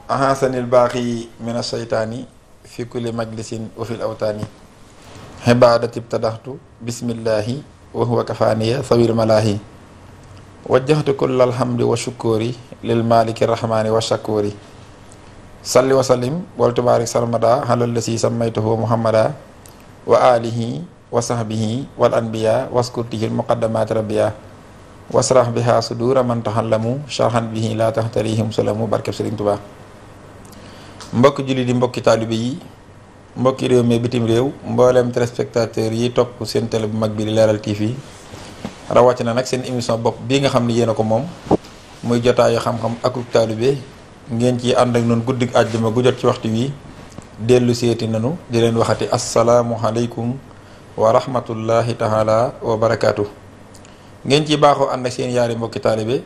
ahasanil baaxi min asheytaani fi kulli majlisin wa fil awtaani xibaadati ibtadaxtu bismillahi wa huwa kafaaniya sawil malaahi wajjahtu kulla alhamdi wa shukuri lil maliki rahmani wa shakuri salli wa sallim wal tubaarik sarmada halal lasi sammaytuhu muhammada wa alihi wa sahbihi wal anbiya waskurtihi muqaddamaati rabbiya wasrah biha sudura man tahallamu sharhan bihi la tahtarihim sulamu barkeb Sëriñ Tuubaa. mbokki julli di mbokki taalibe yi mbokki réew mi bitim réew mboolem téléspectateur yi topp seen télé bu mag bi di Leral TV rawatina nag seen émission bopp bii nga xam ne yéen a ko moom muy jotaayu xam-xam akuk taalibe ngeen ci ànd ak noonu guddig àjjuma gu jot ci waxtu wi dellu seeti nanu di leen waxati asalaamualeykum wa rahmatullahi taala wa barakaatu. ngeen ci baaxoo ànd ak seen yaari mbokki taalibe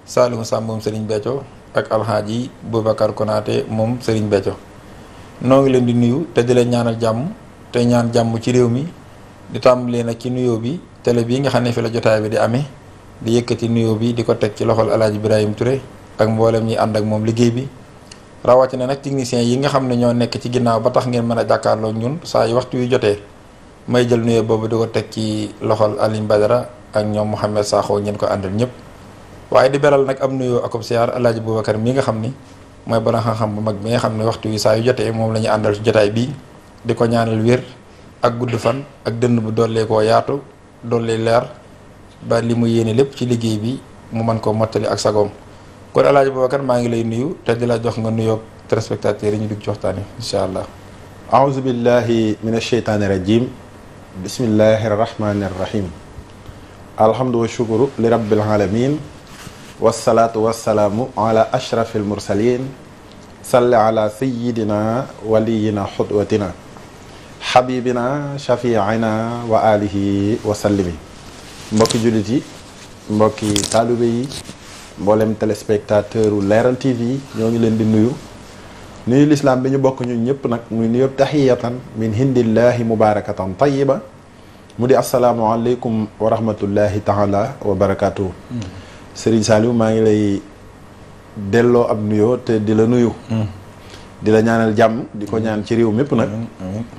Saliou Samb moom Serigne Béthio ak alxaaji Boubacar Konaté moom Serigne Béthio noo ngi leen di nuyu te di leen ñaanal jàmm te ñaan jàmm ci réew mi di tàmbalee nag ci nuyoo bi télé bii nga xam ne fi la jotaay bi di amee di yëkkati nuyoo bi di ko teg ci loxol alaaji Ibrahima Touré ak mboolem ñi ànd ak moom liggéey bi rawatina nag techniciens yi nga xam ne ñoo nekk ci ginnaaw ba tax ngeen mën a jàkkaarloo ñun saa yu waxtu yu jotee may jël nuyoo boobu di ko teg ci loxol Aline Badara ak ñoom Mouhamed Sakho ñeen ko àndal ñëpp waaye di beral nag am nuyoo akob siyaar alaaji Boubacar mi nga xam ni mooy borom xam-xam bu mag bi nga xam ne waxtu wi saa yu jotee moom la ñu àndal ci jotaay bii di ko ñaanal wér ak gudd fan ak dënn bu dollee koo yaatu dollee leer ba li mu yéene lépp ci liggéey bi mu mën koo mottali ak sagoom kon alaaji Boubacar maa ngi lay nuyu te di la jox nga nuyoo téléspectateurs yi ñu dugg ci waxtaan yi incha allah. aouzu billahi min asheytaani rajim bismillahi rahmani rahim alhamdu wa shukru li rabbil alamin wasalaatu wasalaamu ala ashrafil mursalin salli ala sayidina waliyina xudwatina xabibina shafiina wa alihi wa sallimi mbokki jullit yi mbokki taalibe yi mboolem téléspectateur u Leral TV ñoo ngi leen di nuyu lislaam bi ñu bokk ñun ñëpp nag muy nuyu taxiyatan min hindillahi mubarakatan tayiba mu di asalaamualeykum wa rahmatullahi taala wa barakatuhu Serigne Saliou maa ngi lay delloo ab nuyoo te di la nuyu di la ñaanal jàmm di ko ñaan ci réew mépp nag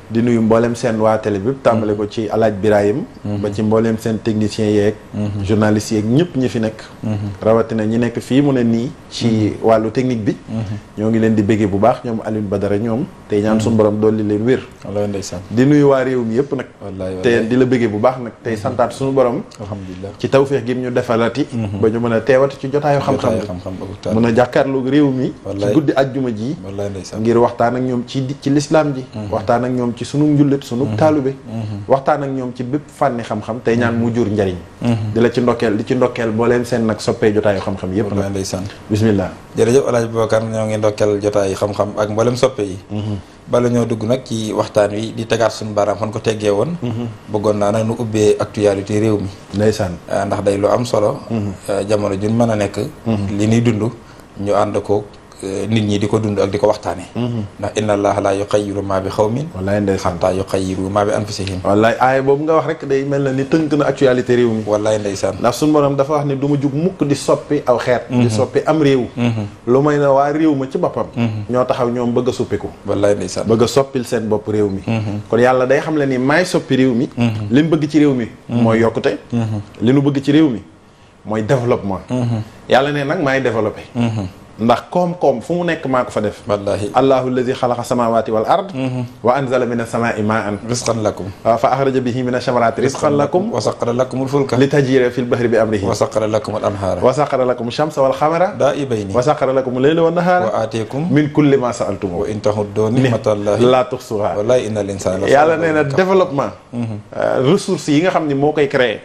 di nuyu mboolem seen waa télé bi tàmbale ko ci alaaj Birahim ba ci mboolem seen techniciens yeeg journalistes yeeg ñëpp ñi fi nekk rawatina ñi nekk fii mu ne nii ci wàllu technique bi ñoo ngi leen di béggee bu baax ñoom Alioune Badara ñoom tey ñaan suñu borom dolli leen wér di nuyu waa réew mi yëpp nag te di la béggee bu baax nag tey santaat suñu borom alhamdulilah ci tawfeex gi ñu defalati ba ñu mën a teewati ci jotaayu xam-xam mën a jàkkaarloog réew mi ci guddi ajjuma ji ngir waxtaan ak ñoom ci lislaam ji waxtaan ak ñoom ci sunu njullit sunu taalube waxtaan ak ñoom ci bépp fànni xam-xam tey ñaan mu jur njariñ di la ci ndokkeel di ci ndokkeel boo leen seen nag soppee jotaayu xam-xam yépp nag ndeysaan bismillah jërëjëf Alaaji Boubacar ñoo ngi ndokkeel jotaayu xam-xam ak mboolem soppe yi bala ñoo dugg nag ci waxtaan wi di tegaat suñu baaraam fan ko teggee woon bëggoon naa nag nu ubbee actualité réew mi ndeysaan ndax day lu am solo jamono juñ mën a nekk li ñuy dund ñu ànd ko nit ñi di ko dund ak di ko waxtaane ndax inna allaha la yuxayyiru ma bi xawmin wallaay ndeysaan xataa yuxayyiru ma bi anfusihim wallaay aaya boobu nga wax rek day mel na ni tënk na actualité réew mi wallaay ndeysaan ndax suñu borom dafa wax ni du ma jug mukk di soppi aw xeet di soppi am réew lu may na waa réew ma ci boppam ñoo taxaw ñoom bëgg a suppiku wallaay ndeysaan bëgg a soppil seen bopp réew mi kon yàlla day xam le ni maay soppi réew mi li nu bëgg ci réew mi mooy yokkute li nu bëgg ci réew mi mooy développement yàlla ne nag maay développé ndax koom-koom fu mu nekk maa ko fa def wallahi allahu alladi xalaqa samawati wal ard wa anzala min as-samai maan risqan lakum fa axraja bihi min ash-shamarati risqan lakum wa saqara lakum al-fulka li tajira fi l-bahri bi amrihi wa saqara lakum al-anhara wa saqara lakum ash-shamsa wal qamara daa'ibayni wa saqara lakum al-layla wan nahara wa aatikum min kulli ma sa'altum wa in tahuddu ni'matallahi la tuhsuha wallahi innal insana yàlla nee na développement ressources yi nga xam ni moo koy créer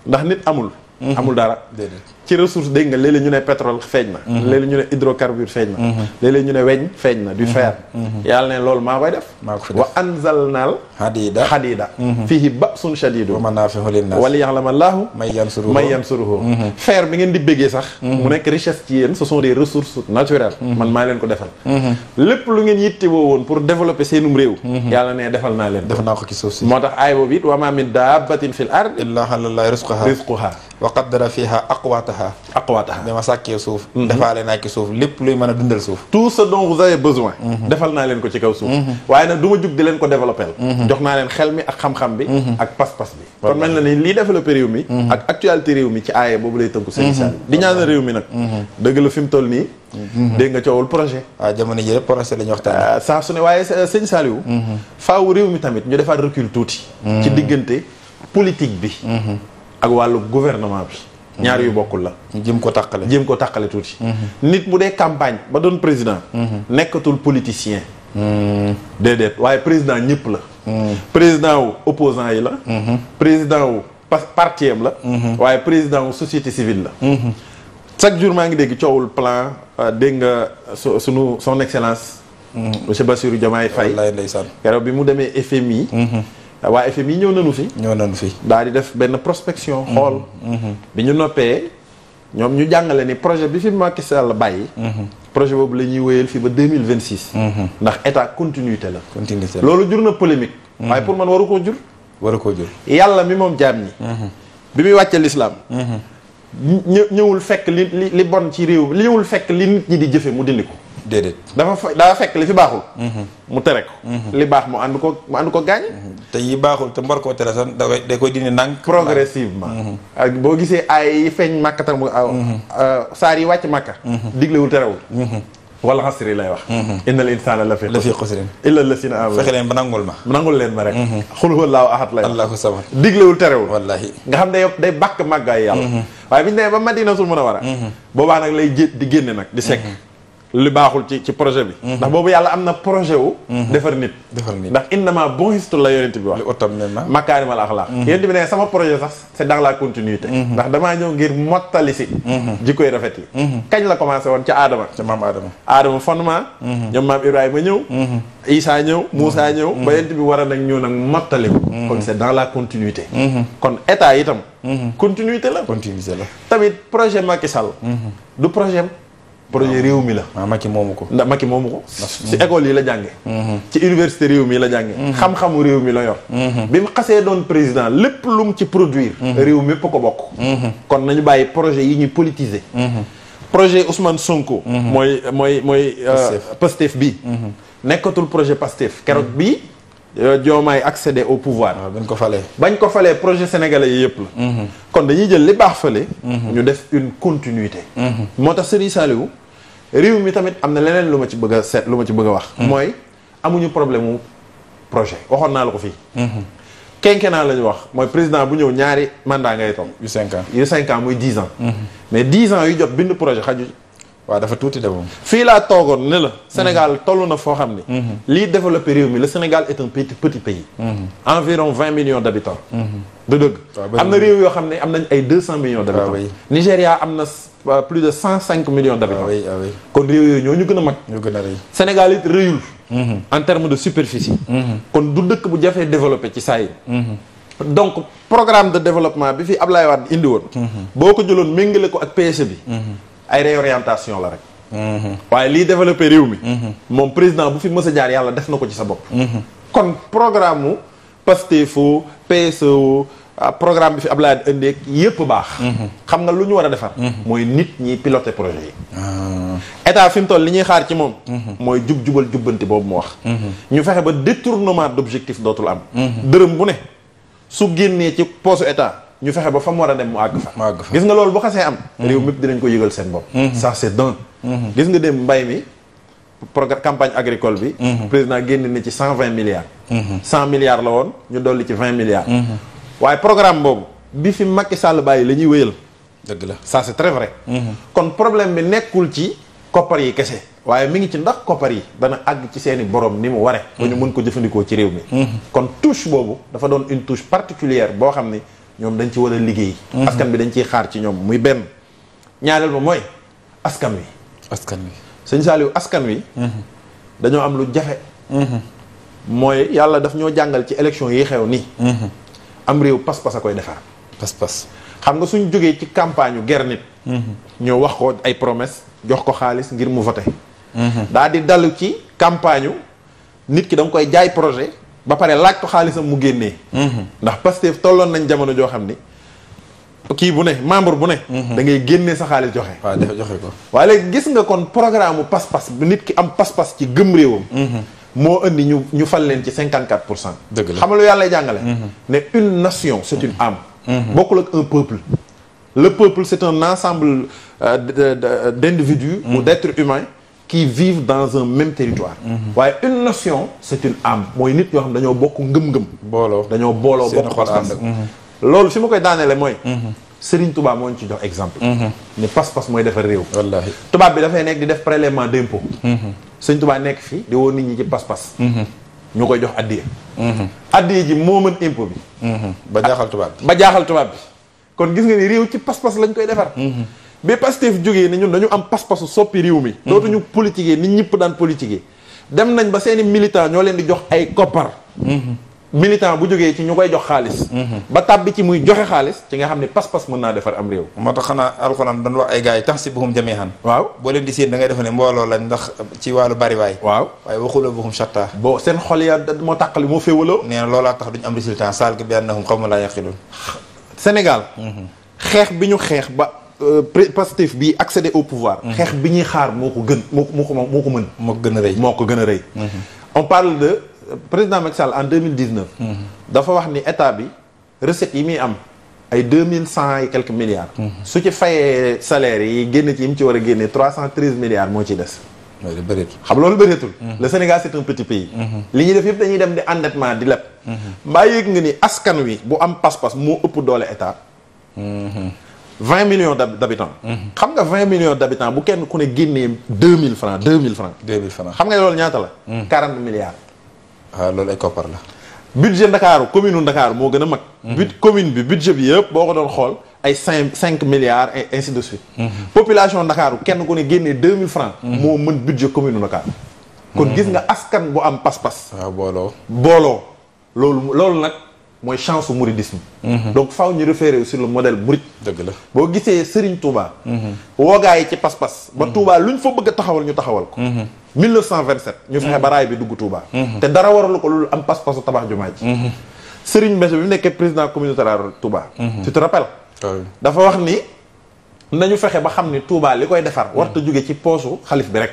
ndax nit amul dara ci ressource dégg nga léeg-léeg ñu ne pétrole feeñ na léeg-léeg ñu ne hydrocarbure feeñ na léeg-léeg ñu ne weñ feeñ na du fer yàlla ne loolu maa koy def wa anzalnaal hadida fihi ba'sun shadidun wa manaafi'u linnaas wa liya'lamallaahu man yansuruhu fer bi ngeen di béggee sax mu nekk richesse ci yéen ce sont des ressources naturelles man maa leen ko defal lépp lu ngeen yittewoo woon pour développer seenum réew yàlla ne defal naa leen def naa ko ci suuf si moo tax aay boobu it wa maa min daabbatin fil ard illaa alallaahi rizquhaa wa qaddara fiihaa aqwaatahaa dama sàkkee suuf defaale naa ci suuf lépp luy mën a dundal suuf tout ce dont vous avez besoin defal naa leen ko ci kaw suuf waaye nag du ma jug di leen ko développer jox naa leen xel mi ak xam-xam bi ak pas-pas bi kon mel na ni lii développé réew mi ak actualité réew mi ci aaye boobu lay tënku Serigne Saliou di ñaanal réew mi nag dëgg la fi mu toll nii dégg nga coowul projet waaw jamono ji rek projet la ñu waxtaan saa su ne waaye Serigne Saliou faaw réew mi tamit ñu defaat recul tuuti ci diggante politique bi ak wàllu gouvernement bi ñaar yu bokkul la jéem ko tàqale tuuti nit bu dee campagne ba doon président nekkatul politicien déedéet waaye président ñëpp la président wu opposant yi la président wu parti am la waaye président wu société civile la chaque jour maa ngi dégg coowul plan dégg nga son excellence monsieur Bassirou Diomaye Faye keroog bi mu demee FMI waa FMI ñëw nañu fi daal di def benn prospection xool bi ñu noppee ñoom ñu jàngale ni projet bi fi Macky Sall bàyyi projet boobu la ñuy wéyal fii ba 2026 ndax état continuité la loolu jur na polémique waaye pour man waru koo jur yàlla mi moom jaam ñi bi muy wàcce l'islam ñëwul fekk li bon ci réew mi ñëwul fekk li nit ñi di jëfe mu dindi ko déedéet dafa fekk li fi baaxul mu tere ko li baax mu ànd ko gaañ te yi baaxul te mbar koo tere sax da koy dindi ndànk progressivement ak boo gisee ay yi feeñ màkka tam saar yi wàcc màkka diglewul terewul wala xasri lay wax innal insaana la fi xusrin illa lasina amanu fexe leen ba nangul leen ma rek xul huwallaahu ahad lay allahu samad diglewul terewul wallaahi nga xam ne day bàkk màggaay yàlla waaye bi ñu demee ba Madinatul Munawwara boobaa nag lay di génne nag di sekk li baaxul ci projet bi ndax boobu yàlla am na projet wu defar nit ndax innama bu'istu la yonent bi wax li utam makaarimal axlaaq yonent bi ne sama projet sax c'est dans la continuité ndax damaa ñëw ngir mottali si jikkoy rafet yi kañ la commencé woon ca maam Adama fondement ñoom maam Ibrahima ñëw Isa ñëw Moussa ñëw ba yonent bi war a nag ñëw nag mottali ko kon c'est dans la continuité kon état itam continuité la tamit projet Macky Sall du projet réew mi la Macky moomu ko ndax Macky moomu ko ci école yi la jànge ci université réew mi la jànge xam-xamu réew mi la yor bi mu xasee doon président lépp lu mu ci produire réew mépp ko bokk kon nañu bàyyi projet yi ñuy politiser projet Ousmane Sonko mooy Pastef bi nekkatul projet Pastef keroog bi Diomaye accéder au pouvoir bañ ko falee projet sénégalais yi yëpp la kon dañuy jël li baax fale ñu def une continuité moo tax Serigne Saliou réew mi tamit am na leneen lu ma ci bëgg a wax mooy amuñu problème mu projet waxoon naa la ko fii quinquennat la ñu wax mooy président bu ñëw ñaari mandat ngay toog yu 5 ans muy 10 ans mais 10 ans yu jot bind projet xaju waaw dafa tuuti de moom fii laa toogoon ne la Sénégal toll na foo xam ni lii développé réew mi le Sénégal est un petit pays environ 20 millions d'habitants du dëgg am na réew yoo xam ne am nañ ay 200 millions d'habitants Nigéria am na plus de 105 millions d'habitants kon réew yooyu ñoo ñu gën a mag ñu gën a rëy Sénégal it rëyul en termes de superficie kon du dëkk bu jafee développé ci saa yi donc programme de développement bi fi Ablaye Wade indi woon boo ko jëloon méngale ko ak PSE bi ay réorientation la rek waaye lii développé réew mi moom président bu fi mës a jaar yàlla def na ko ci sa bopp kon programme mu Pastefo PSE programme bi fi Abdoulaye Wade indi yëpp baax xam nga lu ñu war a defar mooy nit ñi piloter projet yi état fi mu toll li ñuy xaar ci moom mooy jubal jubbanti boobu mu wax ñu fexe ba détournement d'objectif dootul am dërëm bu ne su génnee ci poche état ñu fexe ba fa mu war a dem mu àgg fa gis nga loolu bu xasee am réew mépp dinañ ko yëgal seen bopp ça c'est d'un gis nga dem mbay mi programme campagne agricole bi président génn na ci 120 milliards 100 milliards la woon ñu dolli ci 20 milliards waaye programme boobu bi fi Macky Sall bàyyi la ñuy wéyal dëgg la ça c'est très vrai kon problème bi nekkul ci koppar yi kese waaye mi ngi ci ndax koppar yi dana àgg ci seeni borom ni mu ware ba ñu mën ko jëfandikoo ci réew mi kon touche boobu dafa doon une touche particulière boo xam ni ñoom dañ ci war a liggéey askan bi dañ ciy xaar ci ñoom muy benn ñaareel ba mooy askan wi. askan wi. sëñ Saliou askan wi. dañoo am lu jafe. mooy yàlla daf ñoo jàngal ci élection yi xew nii. am réew pas-pas a koy defar. pas-pas. xam nga suñ jógee ci campagne yu ger nit. ñoo wax ko ay promesse jox ko xaalis ngir mu voté. daa di dalu ci campagne nit ki da nga koy jaay projet ba pare laaj ko xaalisam mu génnee. ndax Pastef tolloon nañ jamono joo xam ni kii bu ne membre bu ne. da ngay génnee sa xaalis joxe. waaw joxe ko. waaye léegi gis nga kon programme mu pas-pas bu nit ki am pas-pas ci gëm réewam. moo indi ñu fal leen ci 54%. dëgg la xam nga lu yàlla jàngale. ne une nation c'est une âme. bokkul ak un peuple. le peuple c'est un ensemble d'individus ou d'êtres humains qui vivent dans un même territoire. waaye une nation c'est une âme mooy nit ñoo xam dañoo bokk ngëm-ngëm. booloo dañoo booloo bokk pas-pas. loolu fi ma koy daaneele mooy. Serigne Touba moo ñu ci jox exemple. ni pas-pas mooy defar réew. wallaahi tubaab bi dafay nekk di def prélèvement d'impôt. Serigne Touba nekk fii di woo nit ñi ci pas-pas. ñu koy jox addiya. addiya ji moo mën impôt bi. ba jaaxal tubaab bi. ba jaaxal tubaab bi. kon gis nga ni réew ci pas-pas lañ koy defar. ba Pastef jógee ni ñun dañu am pas-pasu soppi réew mi. dootuñu politiquer nit ñëpp daan politiquer. dem nañ ba seeni militant ñoo leen di jox ay koppar. militant bu jógee ci ñu koy jox xaalis. ba tàbbi ci muy joxe xaalis ci nga xam ne pas-pas mën naa defar am réew. moo tax xanaa alxuraan dañ wax ay gars yi tahsibuhum jamii'an. waaw boo leen di séen da ngay defe ne mbooloo lañ ndax ci wàllu bari waay. waaw waaye wa quluubuhum shattaa. boo seen xol ya moo tàqali moo féewaloo. nee na loolaa tax duñ am résultat saalika bi annahum qawmun laa yaqiluun. Sénégal. xeex bi ñu xeex ba Pastef bii accéder au pouvoir. xeex bi ñuy xaar moo ko gën moo ko mën. moo ko gën a rëy. moo ko gën a rëy. on parle de président Macky Sall en 2019. dafa wax ni état bi recettes yi muy am ay 2100 et quelques milliards. su ci fayee salaire yi génn ci yi mu ci war a génne 313 milliards moo ciy des. loolu bëreetul. xam loolu bëreetul. le Sénégal c'est un petit pays. li ñuy def yëpp dañuy dem di endettement di leb. mbaa yëg nga ni askan wi bu am pas-pas moo ëpp doole état. 20 millions d'habitants. xam nga 20 millions d'habitants bu kenn ku ne génnee 2000 francs. 2000 francs. xam nga loolu ñaata la. 40 milliards. waaw loolu ay koppar la. budget Ndakaaru commune u Ndakaaru moo gën a mag. commune bi budget bi yëpp boo ko doon xool ay 5 milliards et ainsi de suite. population Ndakaaru kenn ku ne génnee 2000 francs. moo mën budget commune u Ndakaaru. kon gis nga askan bu am pas-pas. waaw booloo. loolu nag mooy chance su mouridisme. donc faaw ñu référé sur le modèle mouride. dëgg la boo gisee Serigne Touba. woogaa yi ci pas-pas. ba Touba luñ fa bëgg a taxawal ñu taxawal ko. 1927 ñu fexe ba raay bi dugg Touba. te dara waralu ko loolu am pas-pasu tabax jumaa ji. Serigne Mbese bi mu nekkee président communautaire Touba. tu te rappelles. dafa wax ni nañu fexe ba xam ni Touba li koy defar warta jóge ci poosu xalif bi rek.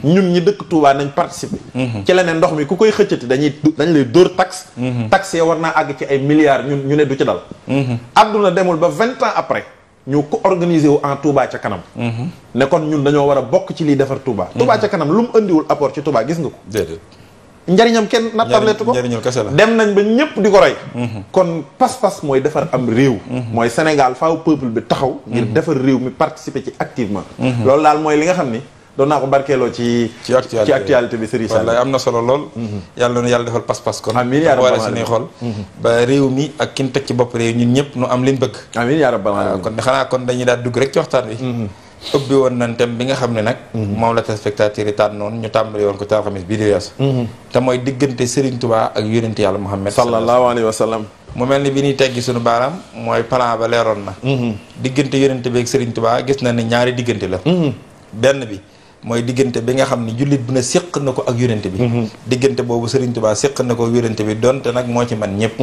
ñun ñi dëkk Touba nañ participer. ci leneen ndox mi ku koy xëccati dañ lay dóor taxe. taxe ya war naa àgg ci ay milliards ñu ne du ci dal. adduna demul ba 20 ans après. ñu ko organiser wu en Touba ca kanam. ne kon ñun dañoo war a bokk ci liy defar Touba. Touba ca kanam lu mu indiwul apport ci Touba gis nga ko. déedéet. njariñam kenn nattabletu ko njariñul kese la. dem nañ ba ñëpp di ko roy. kon pas-pas mooy defar am réew. mooy Sénégal faaw peuple bi taxaw. ngir defar réew mi participer ci activement. loolu daal mooy li nga xam ni doon naa ko barkeeloo ci actualité bi Serigne Sall. wallaay am na solo lool. yàlla na yàlla defal pas-pas kon. amiin yaa rabbal suñuy xol. ba réew mi ak kin teg ci bopp réew ñun ñëpp nu am liñ bëgg. amiin yaa rabbal aalamiin. kon xanaa kon dañuy daal dugg rek ci waxtaan wi. ubbi woon nañ thème bi nga xam ne nag. moom la téléspectateurs yi tànnoon ñu tàmbali woon ko ci alxamis bii di weesu. te mooy diggante Serigne Touba ak yonent yàlla Muhammad sallallahu alayhi wa sallam. mu mel ni bi ñuy teggi suñu baaraam mooy plan ba leeroon na. diggante yonent bi ak Serigne Touba gis na ne ñaari diggante la. benn bi mooy diggante bi nga xam ne jullit bu ne séq na ko ak yonent bi. diggante boobu Serigne Touba séq na ko ak yonent bi donte nag moo ci man ñëpp.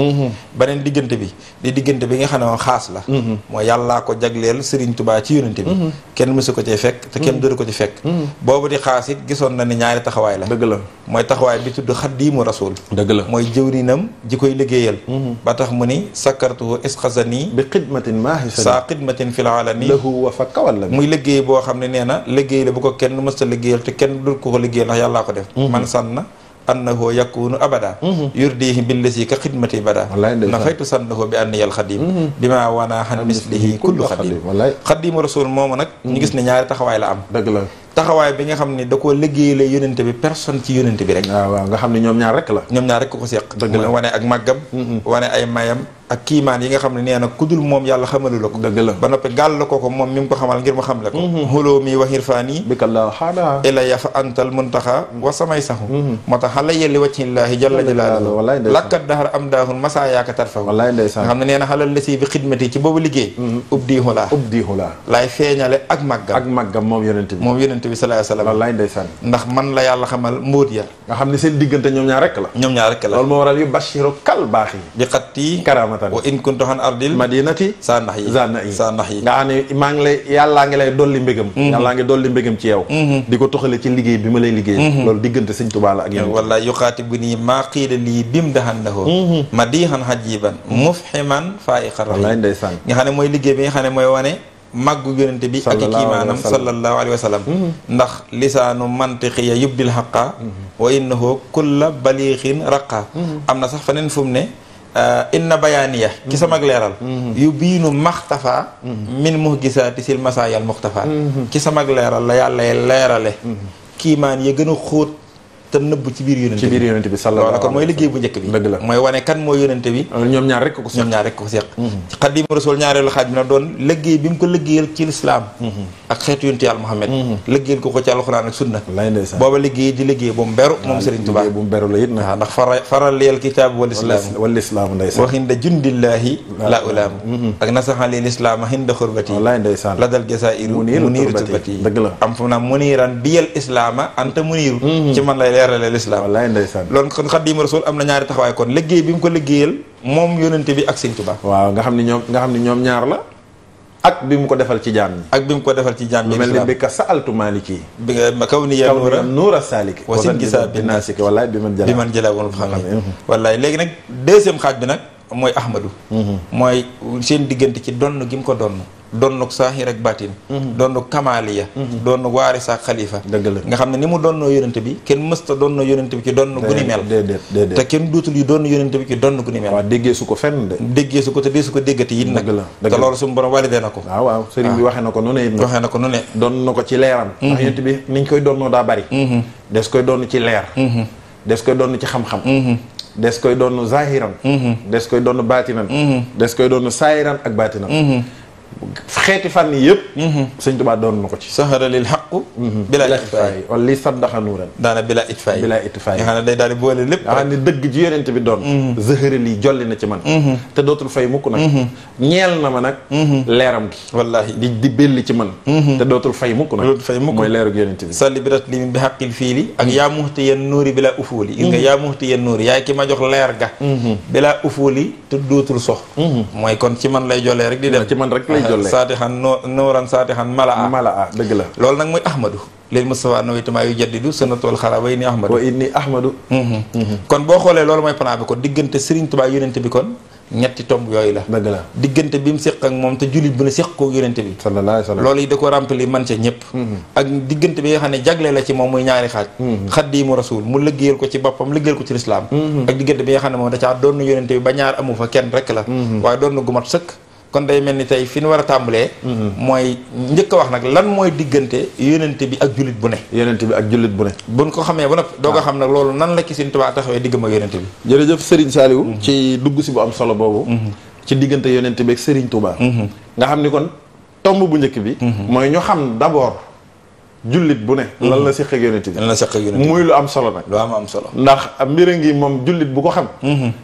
beneen diggante bi di diggante bi nga xam ne moom xaas la. mooy yàllaa ko jagleel Serigne Touba ci yonent bi. kenn mësu ko ci fekk te kenn dootu ko ci fekk. boobu di xaas it gisoon na ni ñaari taxawaay la. dëgg la mooy taxawaay bi tudd xaddiimu rasul. dëgg la mooy jëwrinam ji koy liggéeyal. ba tax mu ni sakkartuhu isxasani bi xidmatin maahisani saa xidmatin fil alani lahu wa fa kawal la muy liggéey boo xam ne nee na liggéey la bu ko kenn mësta liggéeyal te kenn dul ko liggéeyal ndax yàllaa ko def. man sànna annahu yakunu abada yurdihi billasi ka xidmati bada na faytu sannahu bi anniyal xadim bi ma wana xan mislihi kullu xadim xadimu rasul moomu nag ñu gis ne ñaari taxawaay la am. dëgg la taxawaay bi nga xam ne da koo liggéeyale yonente bi personne ci yonente bi rek. waaw nga xam ne ñoom ñaar rek la. ñoom ñaar rek ko seq. dëgg la wane ak màggam. wane ay mayam ak kiimaan yi nga xam ne nee na kudul moom yàlla xamalu la ko. dëgg la ba noppi gàll ko ko moom mi mu ko xamal ngir mu xam le ko. xuloo mi waxir faani. bi kàllaa xaadaa. ilaya fa antal muntaxa wa samay saxu. moo tax xala yelli wàccillaahi jalla jalaaluhu. wallaay ndeysaan lakkat daxar am daahun masaa yaaka tarfahu. wallaay ndeysaan nga xam ne nee na xalal la si bi xidmati ci boobu liggéey. ubdi xulaa. ubdi xulaa. laay feeñale ak màggam. ak màggam moom yonent bi. moom yonent bi salaay salaam. wallaay ndeysaan. ndax man la yàlla xamal mbóot ya. nga xam ne seen diggante ñoom ñaar rek la. ñoom ñaar rek la. loolu moo waral yu bashiru kal baax yi. bi xatti karamatan wa in kuntu xan ardil madinati saa nax yi saa nax yi nga xam ne maa ngi lay yàllaa ngi lay dolli mbégam. yàllaa ngi dolli mbégam ci yow. di ko toxale ci liggéey bi ma lay liggéey. loolu diggante sëñ Tuubaa la ak yéen. wallaay yuxaati bu nii maa xiida lii bim daxandahoo ma diixan xajiban mufhiman faa'iqar wallaay ndeysaan. nga xam ne mooy liggéey bi nga xam ne mooy wane màggu yonente bi ak i kiimaanam sallallahu alayhi wa sallam ndax lisaanu mantiqiya yubdil xaqa wa innahu kulla baliixin raqa am na sax feneen fu mu ne inna bayaaniya ci sama leeral yu biinu maxtafa min muhgisaati sil masaayal muxtafa ci sama leeral la yàlla leerale kiimaan ya gën a xóot te nëbb ci biir yonente bi sallallahu alayhi wa sallam kon mooy liggéey bu njëkk bi dëgg la mooy wane kan mooy yonente bi ñoom ñaar rek ko seq ñoom ñaar rek ko seq Xaadimu Rasuul ñaareelu xaaj bi na doon liggéey bi mu ko liggéeyal ci lislaam ak xeetu yonente yàlla Muhammad liggéeyal ko ci alxuraan ak sunna booba liggéey di liggéey bu mu beru moom Sëriñ Tuubaa bu mu beru la it waaw ndax faral liyal kitaab wal islaam ndeysaan waxinda jundillaahi la ulaam ak nasaxalil islaam hinda xurbati wallaay ndeysaan la dal jasairu muniiru turbati dëgg la am fu na muniiran biyal islaama anta muniiru ci man lay leerale lislaam loolu kon Xaadimu Rasuul am na ñaari taxawaay kon liggéey bi mu ko liggéeyal moom yonente bi ak Sëriñ Tuubaa waaw nga xam ne ñoom ñaar la ak bi mu ko defal ci jaam ñi ak bi mu ko defal ci jaam ñi lu mel ni bi ka sa'altu maliki bi nga kaw ni ya nuura saliki wasin gisa bi naasiki wallaay bi man jëla woon xam ne wallaay léegi nag deuxième xaaj bi nag mooy Ahmadu mooy seen diggante ci donn gi mu ko donnuk saahir ak baatin donnuk kamaaliya donnuk waaris ak xalifa dëgg la nga xam ne ni mu donnoo yonente bi kenn mësta donnoo yonente bi ci donn gu ni mel déedéet te kenn duutul yu doon yonente bi ci donn gu ni mel waaw déggee su ko fenn de déggee su ko te dee su ko déggati it nag te loolu suñu borom validé na ko waaw sëriñ bi waxee na ko nu ne it waxee na ko nu ne donn na ko ci leeram ndax yonente bi niñ koy donnoo daa bari des koy donn ci leer des koy donn ci xam-xam des koy donn zahiran des koy donn baatinan des koy donn saayiran ak baatinan xeeti fànn yëpp Sëñ Tuubaa doon na ko ci sahara lil xaqu bilaa itfaay wala li saddaxa nuuran daana bilaa itfaay nga xam ne day daal di boole lépp nga xam ne dëgg ji yonent bi doon zahara lii jolli na ci man te dootul fay mukk nag ñeel na ma nag leeram gi wallaahi di belli ci man te dootul fay mukk nag dootul fay mukk mooy leerug yonent bi salli bi rat limin bi xaqil fiili ak yaa muxti yen nuuri bilaa ufuuli gis nga yaa muxti yen nuuri yaay ki ma jox leer ga bilaa ufuuli te dootul sox mooy kon ci man lay jollee rek di dem ci man rek lay jollee saatixan nooran saatixan malaa dëgg la loolu nag mooy ahmadu lil Mustafa nawaytumaa yu jaddidu sunnatool xara wa inni ahmadu wa inni ahmadu kon boo xoolee loolu mooy plan bi kon diggante Serigne Touba yonente bi kon ñetti tomb yooyu la dëgg la diggante bi mu séq ak moom te jullit bu ne séq ko yonente bi sallallahu alayhi wa sallam loolu yi da ko rempli man ca ñëpp ak diggante bi nga xam ne jagle la ci moom muy ñaari xaaj Xaadimu Rasuul mu liggéeyal ko ci boppam liggéeyal ko ci lislaam ak diggante bi nga xam ne moom da caa doon yonente bi ba ñaar amu fa kenn rek la waaye doon na gu mat sëkk kon day mel ni tey fi ñu war a tàmbalee mooy njëkk a wax nag lan mooy diggante yonente bi ak jullit bu ne yonente bi ak jullit bu ne buñ ko xamee ba noppi doo ko xam nag loolu nan la ki Sëriñ Tuubaa taxawee diggam ak yonente bi jërëjëf Serigne Saliou ci dugg si bu am solo boobu ci diggante yonente bi ak Serigne Touba nga xam ni kon tomb bu njëkk bi mooy ñu xam d'abord jullit bu ne lan la seq ak yonent bi lan la seq ak yonent bi muy lu am solo nag lu am solo ndax mbir a ngi moom jullit bu ko xam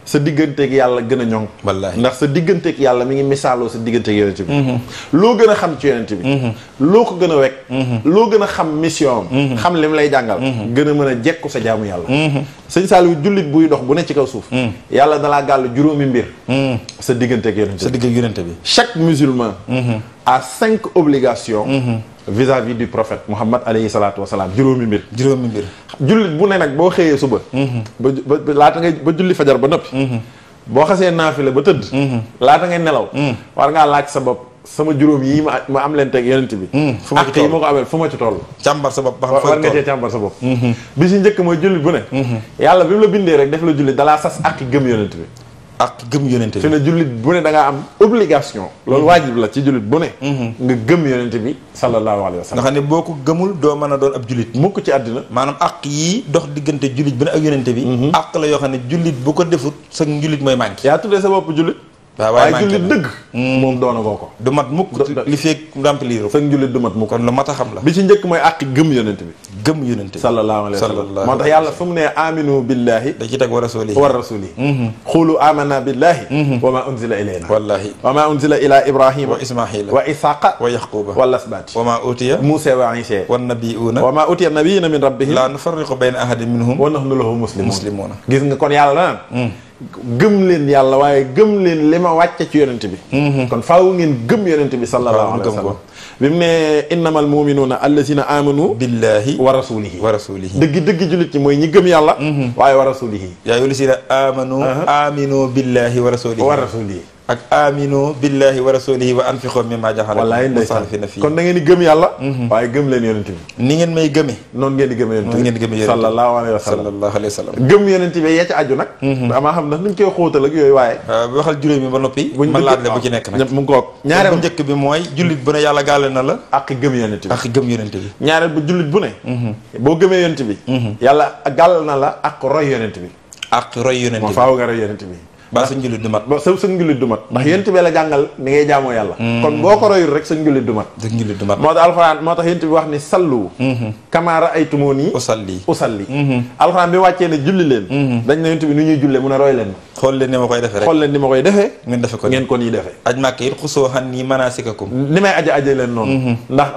sa digganteeg yàlla gën a ñoŋ wallaahi ndax sa digganteeg yàlla mi ngi misaaloo sa digganteeg yonent bi loo gën a xam ci yonent bi loo ko gën a wekk loo gën a xam mission am xam lim lay jàngal gën a mën a jekku sa jaamu yàlla sëñ Saliou jullit buy dox bu ne ci kaw suuf yàlla dalaa gàll juróomi mbir sa digganteeg yonent bi sa digganteeg yonent bi chaque musulman a 5 obligations vis-à-vis du prophète Muhammad alayhi salaatu wa salaam juróomi mbir jullit bu ne nag boo xëyee suba ba laata ngay ba julli fajar ba noppi boo xasee naafila ba tëdd laata ngay nelaw war ngaa laaj sa bopp sama juróom yi ma am leen teg yonent bi ak yi ma ko amee fu ma ci toll càmbar sa bopp war nga cee càmbar sa bopp bi si njëkk mooy jullit bu ne yàlla bi mu la bindee rek def la jullit dalaa sas ak gëm yonent bi ak gëm yonent bi fi ne jullit bu ne da ngaa am obligation loolu waajib la ci jullit bu ne nga gëm yonent bi sallallahu alayhi wa sallam nga xam ne boo ko gëmul doo mën a doon ab jullit mukk ci àddina maanaam ak yii dox diggante jullit bu ne ak yonent bi ak la yoo xam ne jullit bu ko defut sa njullit mooy manqué yaa tuddee sa bopp jullit waaye jullit dëgg moom doona goo ko du mat mukk li feeg remplir sa njullit du mat mukk kon lu mat a xam la bi ci njëkk mooy àqi gëm yonent bi gëm yonent bi sallallahu alayhi wa sallam moo tax yàlla fu mu ne aminu billahi da ci teg wa rasulihi wa rasulihi xulu amanna billahi wa ma unzila ilayna wallahi wa ma unzila ila ibrahima wa ismaila wa isaqa wa yaquba wa lasbati wa ma utiya musa wa isa wan nabiyuna wa ma utiya nabiyina min rabbihim la nufarriqu bayna ahadin minhum wa nahnu lahu muslimuna gis nga kon yàlla naan gëm leen yàlla waaye gëm leen li ma wàcce ci yonent bi kon faaw ngeen gëm yonent bi sallallahu alayhi wa sallam bi mu ne innamal muminuuna allazina amanu billahi wa rasulihi wa rasulihi dëgg jullit ñi mooy ñi gëm yàlla waaye wa rasulihi yaa ayyuhal lazina amanu aminu billahi wa rasulihi ak aminu billahi wa rasulihi wa anfiqu mimma ja'alakum mustarifina fii kon da ngeen di gëm yàlla waaye gëm leen yonent bi ni ngeen may gëmee noonu ngeen di gëmee yonent bi sallallahu alayhi wa sallam gëm yonent bi yee ci aju nag damaa xam ndax nuñ koy xóotal ak yooyu waaye waxal juróomi ba noppi man laaj la bu ci nekk nag mu ngi koog ñaareel bu njëkk bi mooy jullit bu ne yàlla gàll na la ak gëm yonent bi ak gëm yonent bi ñaareel bu jullit bu ne boo gëmee yonent bi yàlla gàll na la ak roy yonent bi ak roy yonent bi moo faaw nga roy yonent bi ba sa njullit du mat ba sa njullit du mat ndax yonent bi la jàngal ni ngay jaamoo yàlla kon boo ko royul rek sa njullit du mat moo tax alxuraan moo tax yonent bi wax ni sallu kama ra'aytumuni usalli alxuraan bi wàccee ne julli leen dañ na yonent bi nu ñuy julle mun a roy leen xool leen ni ma koy defee rek xool leen ni ma koy defee ngeen defe ko ngeen ko nii defee aj màkk it xusoo xan ni manasikakum ni may aje leen noonu ndax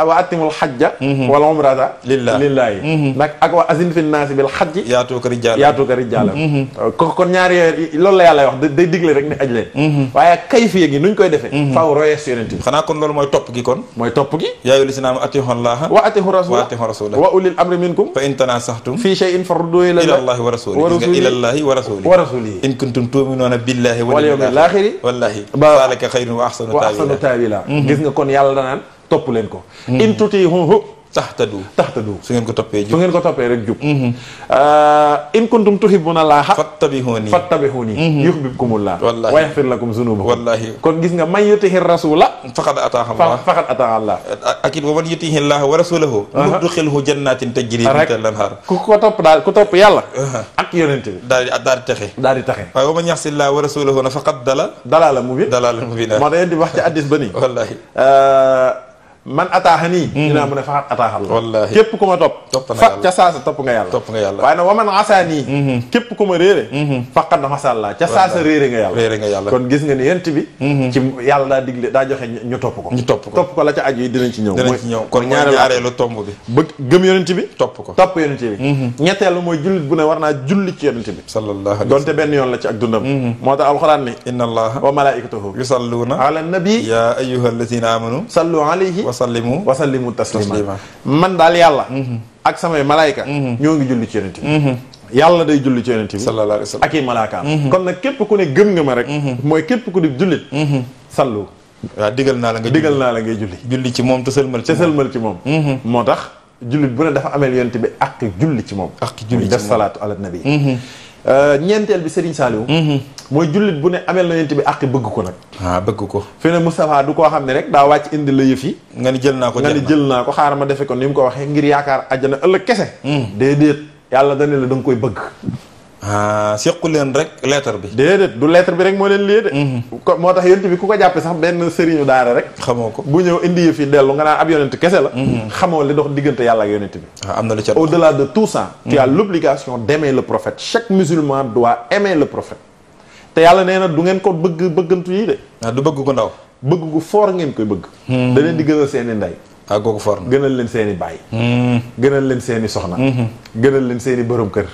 wa atimul xajja wal umrata lillaahi nag ak wa azin fi naasi bil xajji yaatuuka rijaalan kon ñaari yooyu loolu la yàlla wax day digle rek ne aj leen waaye kayfiya gi nuñ koy defee faaw royees yonent bi xanaa kon loolu mooy topp gi kon mooy topp gi yaa ayyuhal lazina aamanu atii'u llaaha wa atii'u rasuula wa ulil amri minkum fa in tanaaza'tum fii shay'in farudduuhu ilallaahi wa rasuulihi in kuntum tu'minuuna billahi wal yawmil aaxiri wallahi zaalika xayrun wa ahsanu taawila gis nga kon yàlla danaan topp leen ko in tutii'uuhu tahtadu su ngeen ko toppee rek jub in kuntum tuhibbuna llaaha fattabihuuni yuhbibkumullaah wa yaghfir lakum zunuubakum wallahi kon gis nga man yutihi rasuula faqad ataa Allah ak it wa man yutihi llaaha wa rasuulahu yudxilhu jannatin tajri min tahtiha al-anhaar ku topp yàlla ak yonent bi daal di taxe waaye wa man ya'si llaaha wa rasuulahu faqad dalaala mubiina moo tax yéen di wax ci hadiis ba nii wallahi man ataaxanii dinaa mën a faxat ataaxal la wallaahi képp ku ma topp fa ca saasa topp nga yàlla waaye nag wa man asaanii képp ku ma réere faqad xasalla ca saasa réere nga yàlla kon gis nga ni yent bi ci yàlla daa digle daa joxe ñu topp ko la ca aju yi dinañ ci ñëw kon ñaareelu tomb bi bëgg gëm yonent bi topp yonent bi ñetteelu mooy jullit bu ne war naa julli ci yonent bi sallallahu alayhi donte benn yoon la ci ak dundam moo tax alxuraan ni inna allaha wa malaikatahu yusalluuna ala nabi ya ayyuhal lazina amanu sallu alayhi wasallimu taslima man daal yàlla ak samay malaayka ñoo ngi julli ci yonent bi yàlla day julli ci yonent bi sallallahu alayhi wa sallam ak i malaakaam kon nag képp ku ne gëm nga ma rek mooy képp ku di jullit sallu waaw digal naa la ngay julli ci moom te sëlmal ci moom moo tax jullit bu ne dafa ameel yonent bi ak julli ci moom def salaatu ala nabi ñeenteel bi Serigne Saliou mooy jullit bu ne ameel na yonent bi àq bëgg ko nag bëgg ko fi ne Moustapha du koo xam ne rek daa wàcc indi la yëf yi nga ni jël naa ko xaaral ma defe ko ni mu ko waxee ngir yaakaar àjjana ëllëg kese déedéet yàlla dane la da nga koy bëgg sequ leen rek lettre bi déedéet du lettre bi rek moo leen lii de moo tax yonent bi ku ko jàppe sax benn sëriñu daara rek xamoo ko bu ñëw indi yëf yi dellu nga naan ab yonent kese la xamoo li dox diggante yàlla ak yonent bi am na lu ca au-delà de tout ça tu as l'obligation d'aimer le prophète chaque musulman doit aimer le prophète te yàlla nee na du ngeen ko bëggantu yi de du bëgg ko ndaw bëgg gu foor ngeen koy bëgg da leen di gënal seeni ndey googu for na gënal leen seeni baay gënal leen seeni soxna gënal leen seeni borom kër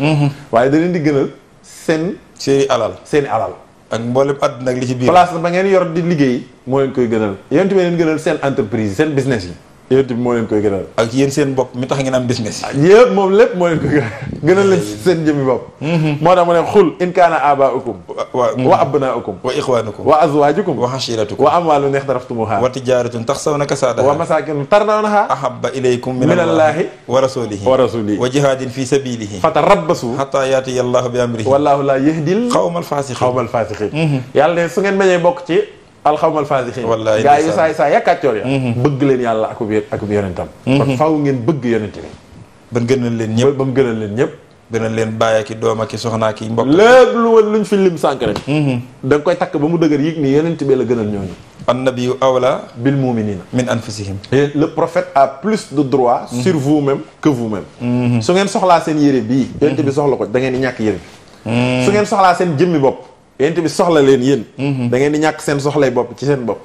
waaye da leen di gënal seeni alal ak mboolem àdduna ak li ci biir place ba ngeen yor di liggéey moo leen koy gënal yonent bi leen gënal seen entreprise seen business yi yonent bi moo leen koy gënal ak yéen seen bopp mi tax ngeen am business yëpp moom lépp moo leen koy gënal leen seen jëmmi bopp moo tax mu ne xul in kaana abaukum wa abnaukum wa ixwanukum wa azwajukum wa ashiratukum wa amwalun ixtaraftumuha wa tijaratun taxsawna kasadaha wa masakin tardawnaha ahabba ilaykum min allahi wa rasulihi wa jihadin fi sabilihi fatarabbasu hatta yatiya allahu bi amrihi wallahu la yahdil xawmal fasiqin yàlla ne su ngeen bañee bokk ci alxawmal faasixin wallaay gaa yi saa yakkaaccoor ya bëgg leen yàlla akub yonentam kon faaw ngeen bëgg yonent bi ba mu gënal leen ñëpp gënal leen bàyyi ki doom ki soxnaa ki mbokk. lépp luñ fi lim sànk rek. da nga koy takk ba mu dëgër yëg ni yonent bi la gënal ñooñu. annabiyu awla bil mu'minina min anfusihim. et le prophète a plus de droit sur vous-même que vous-même. su ngeen soxlaa seen yére bii. yonent bi soxla ko da ngeen di ñàkk yére bi. su ngeen soxlaa seen jëmmi bopp. yonent bi soxla leen yéen. da ngeen di ñàkk seen soxlay bopp ci seen bopp.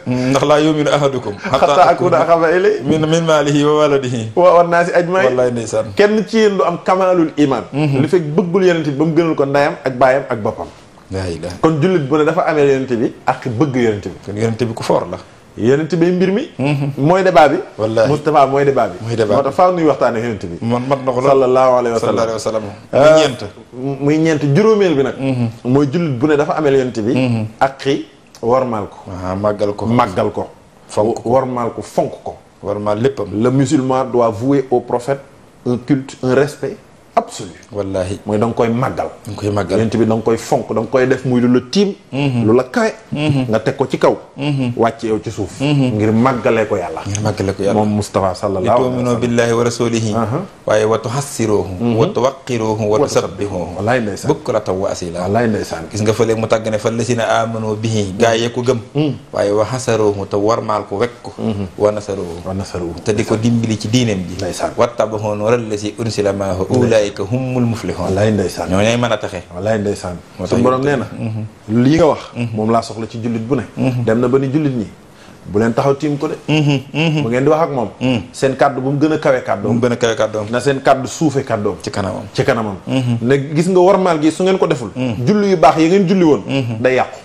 ndax laa yu'minu ahadukum hatta akuna ahabba ilayhi min maalihi wa waladihi wa naasi ajma'iin. wallaay ndeysaan. kenn ci yéen du am kamalul iman. li fekk bëggul yonent bi ba mu gënal ko ndeyam ak baayam ak boppam. laa ilaaha. kon jullit bu ne dafa amee yonent bi ak bëgg yonent bi. kon yonent bi ku foor la. yonent bi mbir mi. mooy débat bi. wallaahi Moustapha mooy débat bi. mooy débat bi moo tax faaw nuy waxtaanee yonent bi. man mat na ko lool sallallahu alayhi wa sallam. muy ñeent. muy ñeent juróomeel bi nag. mooy jullit bu ne dafa amee yonent bi. ak xi warmaal ko. màggal ko. màggal ko. fonk ko warmaal ko fonk ko. warmaal léppam. le musulman doit vouer au prophète un culte un respect absolu. wallaahi. mooy da nga koy màggal. da nga koy màggal. yonent bi da nga koy fonk da nga koy def muy lu la tiim. lu la kawe. nga teg ko ci kaw. wàcc yow ci suuf. ngir màggalee ko yàlla. ngir màggale ko yàlla moom Moustapha sallallahu li alayhi wa tu'minu sallam. billahi wa rasulihi. waaye wa tuhassiruhu. wa tuwaqqiruhu wa tusabbihuhu. wallaay ndeysaan bukratan wa asila. wallaay ndeysaan. gis nga fële mu tàgg ne fa lasina amanu bihi gaa yee ko gëm. waaye wa hasaruhu te warmaal ko wekk ko. wa nasaruhu. wa nasaruhu. te di ko dimbali ci diineem ji. ndeysaan. wattabahu nuural lazi unsila maahu ulaa'ika humul muflihun. wallaay ndeysaan. ñoo ñooy mën a taxe. wallaay ndeysaan. moo tax suñu borom nee na. lii nga wax. moom laa soxla ci jullit bu ne. dem na ba ni jullit ñi. bu leen taxaw tiim ko de. bu ngeen di wax ak moom. seen kàddu bu mu gën a kawe kàddoom. mu gën a kawe kàddoom. na seen kàddu suufe kàddoom. ci kanamam. ci kanamam. ne gis nga warmaal gi su ngeen ko deful. julli yu baax yi ngeen julli woon. day yàqu.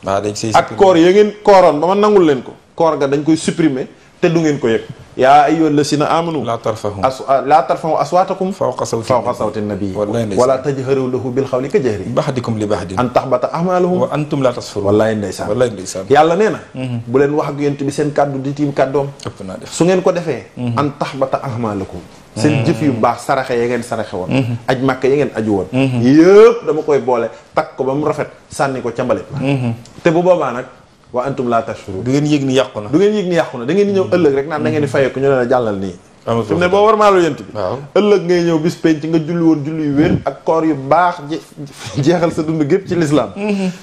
waaw dañ siy ak koor ya ngeen kooroon ba ma nangul leen ko. koor ga dañ koy supprimer te du ngeen ko yëg. yaa ayyuhal lazina amanu. laa tarfahu. laa tarfahu aswaatakum. fawqa sawti nabi. wallaay ndeysaan. wala tajharu lahu bil qawli ka jahri. baxdikum li baxdin. an taxbata a'maaluhum. wa antum laa tasfurun. wallaay ndeysaan. wallaay ndeysaan. yàlla nee na. bu leen wax ak yonent bi seen kàddu di tiim kàddoom. ëpp naa def. su ngeen ko defee. an taxbata a'maalukum. seen jëf yu baax saraxe ya ngeen saraxe woon. aj màkk ya ngeen aju woon. yëpp dama koy boole takk ko ba mu rafet sànni ko ca mbalit la. te bu boobaa nag wa antum laa tashkurun. du ngeen yëg ni yàqu na. du ngeen yëg ni yàqu na da ngeen di ñëw ëllëg rek naan da ngeen di fayee ko ñu ne la jàllal nii. fi mu ne boo war maalu yent bi. waaw ëllëg ngay ñëw bis penc nga julli woon julli yu wér ak koor yu baax jeexal sa dund gépp ci lislaam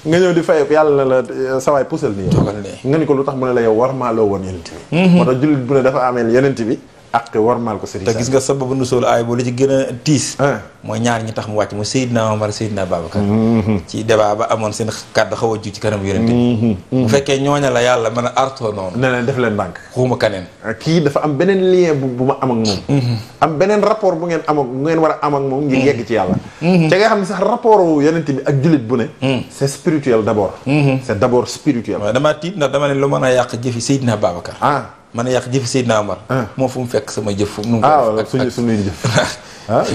nga ñëw di fayee ko yàlla na la sawaay pusal nii yow. nga ni ko lu tax mu ne la yow war maaloo woon yent bi. moo tax jullit bu ne dafa ameel yenent bi ak warmaal ko sëriñ. te gis nga sababu nusoolu aay boo li ci gën a tiis. mooy ñaar ñi tax mu wàcc mu Seydina Omar Seydina Babacar. ci débat ba amoon seen kàddu xaw a ju ci kanam yonent bi. bu fekkee ñooña la yàlla mën a artoo noonu. ne leen def leen ndànk. xuuma kaneen. kii dafa am beneen lien bu ma am ak moom. am beneen rapport bu ngeen am ak bu ngeen war a am ak moom. ngir yegg ci yàlla. ca nga xam ne sax rapport yonent bi ak jullit bu ne. c'est spirituel d'abord. c'est d'abord spirituel. waaw damaa tiit ndax dama ne lu mën a yàq jëfi Seydina Babacar. man a yàq jëfi Seydina Omar. moo fu mu fekk sama jëf fu mu. wala suñuy jëf.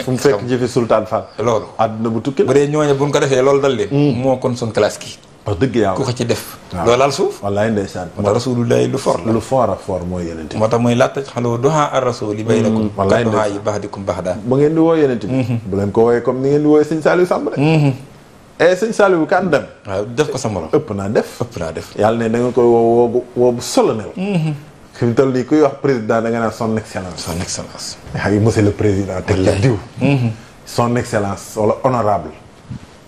fu mu fekk jëfi Sultan Fall. loolu. àdduna bu tukki la. bu dee ñooñu bu ñu ko defee loolu dal leen. moo kon suñ classe ki. wax dëgg yàlla ku ko ci def. loolu laal suuf. wallaay ndeysaan. moo tax rasulullahi lu fort la. lu fort ak fort mooy yeneen moo tax mooy laaj xaloo duhaa ar rasuli baynakum. wallaay duhaa yi baxdikum baxdaa. ba ngeen di woo yeneen bi. bu leen ko wooyee comme ni ngeen di wooyee sëñ Saliou Samb de. sëñ Saliou kan dem. waaw def ko sa morom. ëpp naa def. ëpp naa def. yàlla ne da nga koy woo bu solennel. fi mu toll nii kuy wax président da nga naan son excellence. son excellence. yaa ngi monsieur le président. teg la diw. son excellence wala honorable